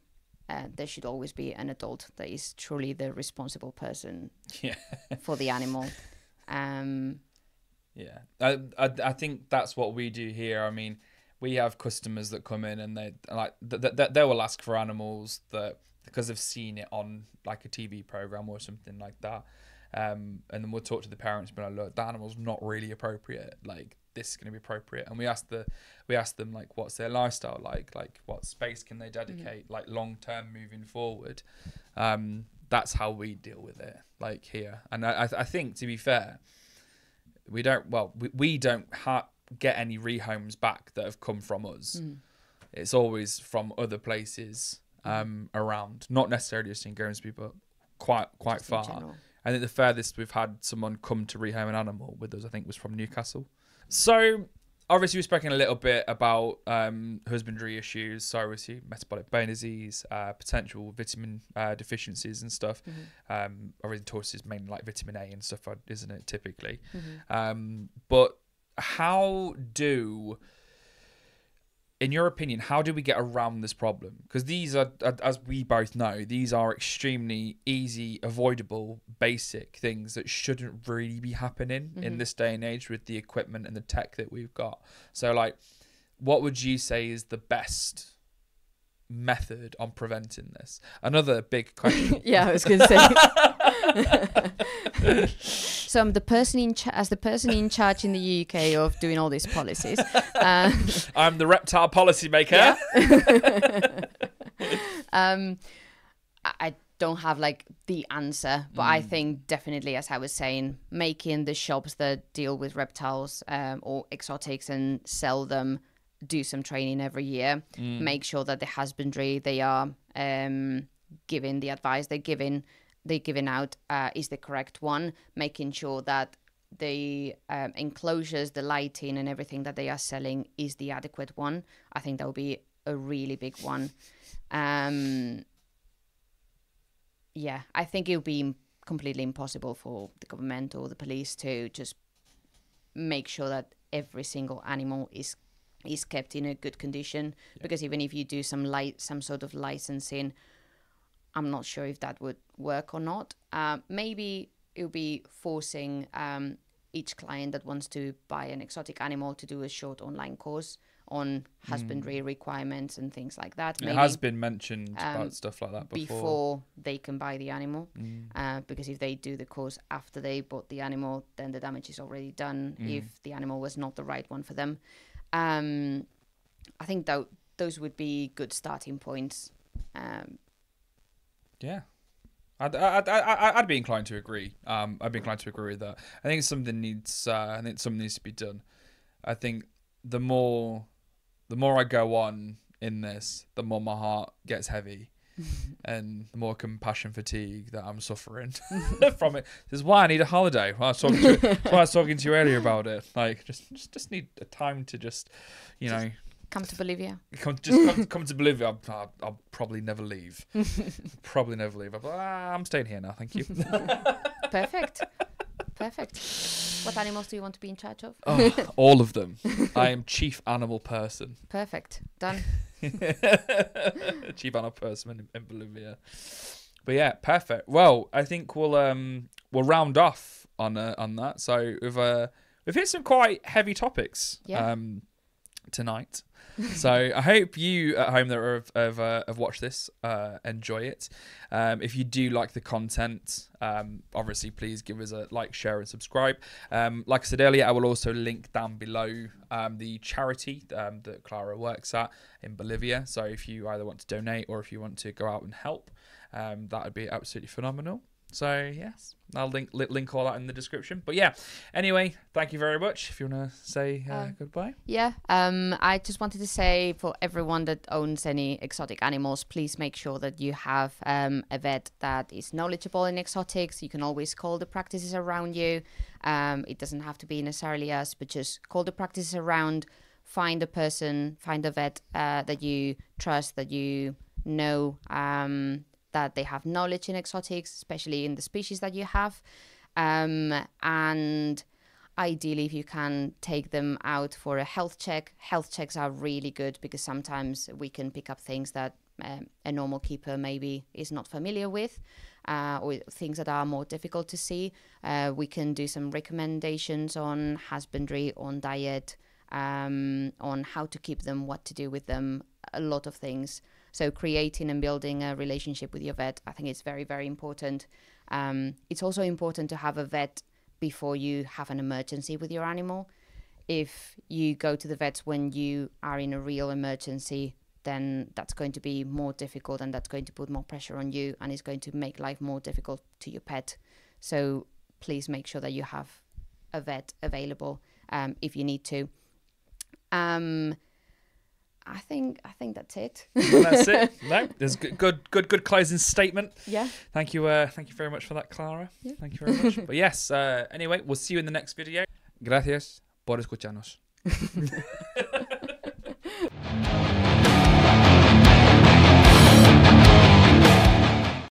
There should always be an adult that is truly the responsible person for the animal. Yeah, I think that's what we do here. I mean, we have customers that come in and they will ask for animals that because they've seen it on like a TV program or something like that. And then we'll talk to the parents, but like, look, the animal's not really appropriate. Like this is going to be appropriate. And we ask them like, what's their lifestyle like what space can they dedicate, like long term moving forward. That's how we deal with it, like here. And I think, to be fair, we don't get any rehomes back that have come from us. It's always from other places around, not necessarily just in Guernsey, but quite far. I think the furthest we've had someone come to rehome an animal with us, I think, was from Newcastle. So obviously we've spoken a little bit about husbandry issues, so obviously metabolic bone disease, potential vitamin deficiencies and stuff. Obviously tortoise is mainly like vitamin A and stuff, isn't it, typically? But in your opinion, how do we get around this problem? Because these are, as we both know, these are extremely easy, avoidable, basic things that shouldn't really be happening in this day and age with the equipment and the tech that we've got. So, like, what would you say is the best method on preventing this? Another big question. Yeah, I was going to say. So I'm the person in charge in the UK of doing all these policies. I'm the reptile policy maker. Yeah. I don't have like the answer, but I think definitely, as I was saying, making the shops that deal with reptiles or exotics and sell them do some training every year. Make sure that the husbandry they are giving, the advice they're giving out is the correct one, making sure that the enclosures, the lighting and everything that they are selling is the adequate one. I think that would be a really big one. Yeah, I think it would be completely impossible for the government or the police to just make sure that every single animal is kept in a good condition. Because even if you do some sort of licensing, I'm not sure if that would work or not. Maybe it would be forcing each client that wants to buy an exotic animal to do a short online course on husbandry requirements and things like that. Maybe, it has been mentioned about stuff like that before they can buy the animal. Because if they do the course after they bought the animal, then the damage is already done if the animal was not the right one for them. I think those would be good starting points. Yeah, I'd be inclined to agree. I'd be inclined to agree with that. I think something needs to be done. I think the more I go on in this, the more my heart gets heavy, and the more compassion fatigue that I'm suffering from it. This is why I need a holiday. That's why I was talking to you earlier about it. Like, just need a time to just come to Bolivia. Come to Bolivia. I'll probably never leave. I'm staying here now. Thank you. Perfect. What animals do you want to be in charge of? All of them. I am chief animal person. Perfect. Done. Chief animal person in Bolivia. But yeah, perfect. Well, I think we'll round off on that. So we've hit some quite heavy topics. Yeah. tonight. So I hope you at home that have watched this enjoy it. If you do like the content, obviously please give us a like, share and subscribe. Like I said earlier, I will also link down below the charity that Clara works at in Bolivia. So if you either want to donate or if you want to go out and help, that would be absolutely phenomenal. So yes, I'll link all that in the description. But yeah, anyway, thank you very much. If you want to say goodbye. Yeah, I just wanted to say, for everyone that owns any exotic animals, please make sure that you have a vet that is knowledgeable in exotics. You can always call the practices around you. It doesn't have to be necessarily us, but just call the practices around, find a person, find a vet that you trust, that you know, that they have knowledge in exotics, especially in the species that you have. And ideally, if you can, take them out for a health check. Health checks are really good because sometimes we can pick up things that a normal keeper maybe is not familiar with, or things that are more difficult to see. We can do some recommendations on husbandry, on diet, on how to keep them, what to do with them, a lot of things. So creating and building a relationship with your vet, I think it's very, very important. It's also important to have a vet before you have an emergency with your animal. If you go to the vets when you are in a real emergency, then that's going to be more difficult, and that's going to put more pressure on you, and it's going to make life more difficult to your pet. So please make sure that you have a vet available if you need to. I think that's it. That's it. No, there's good closing statement. Yeah. Thank you very much for that, Clara. Yeah. Thank you very much. But yes, anyway, we'll see you in the next video. Gracias por escucharnos.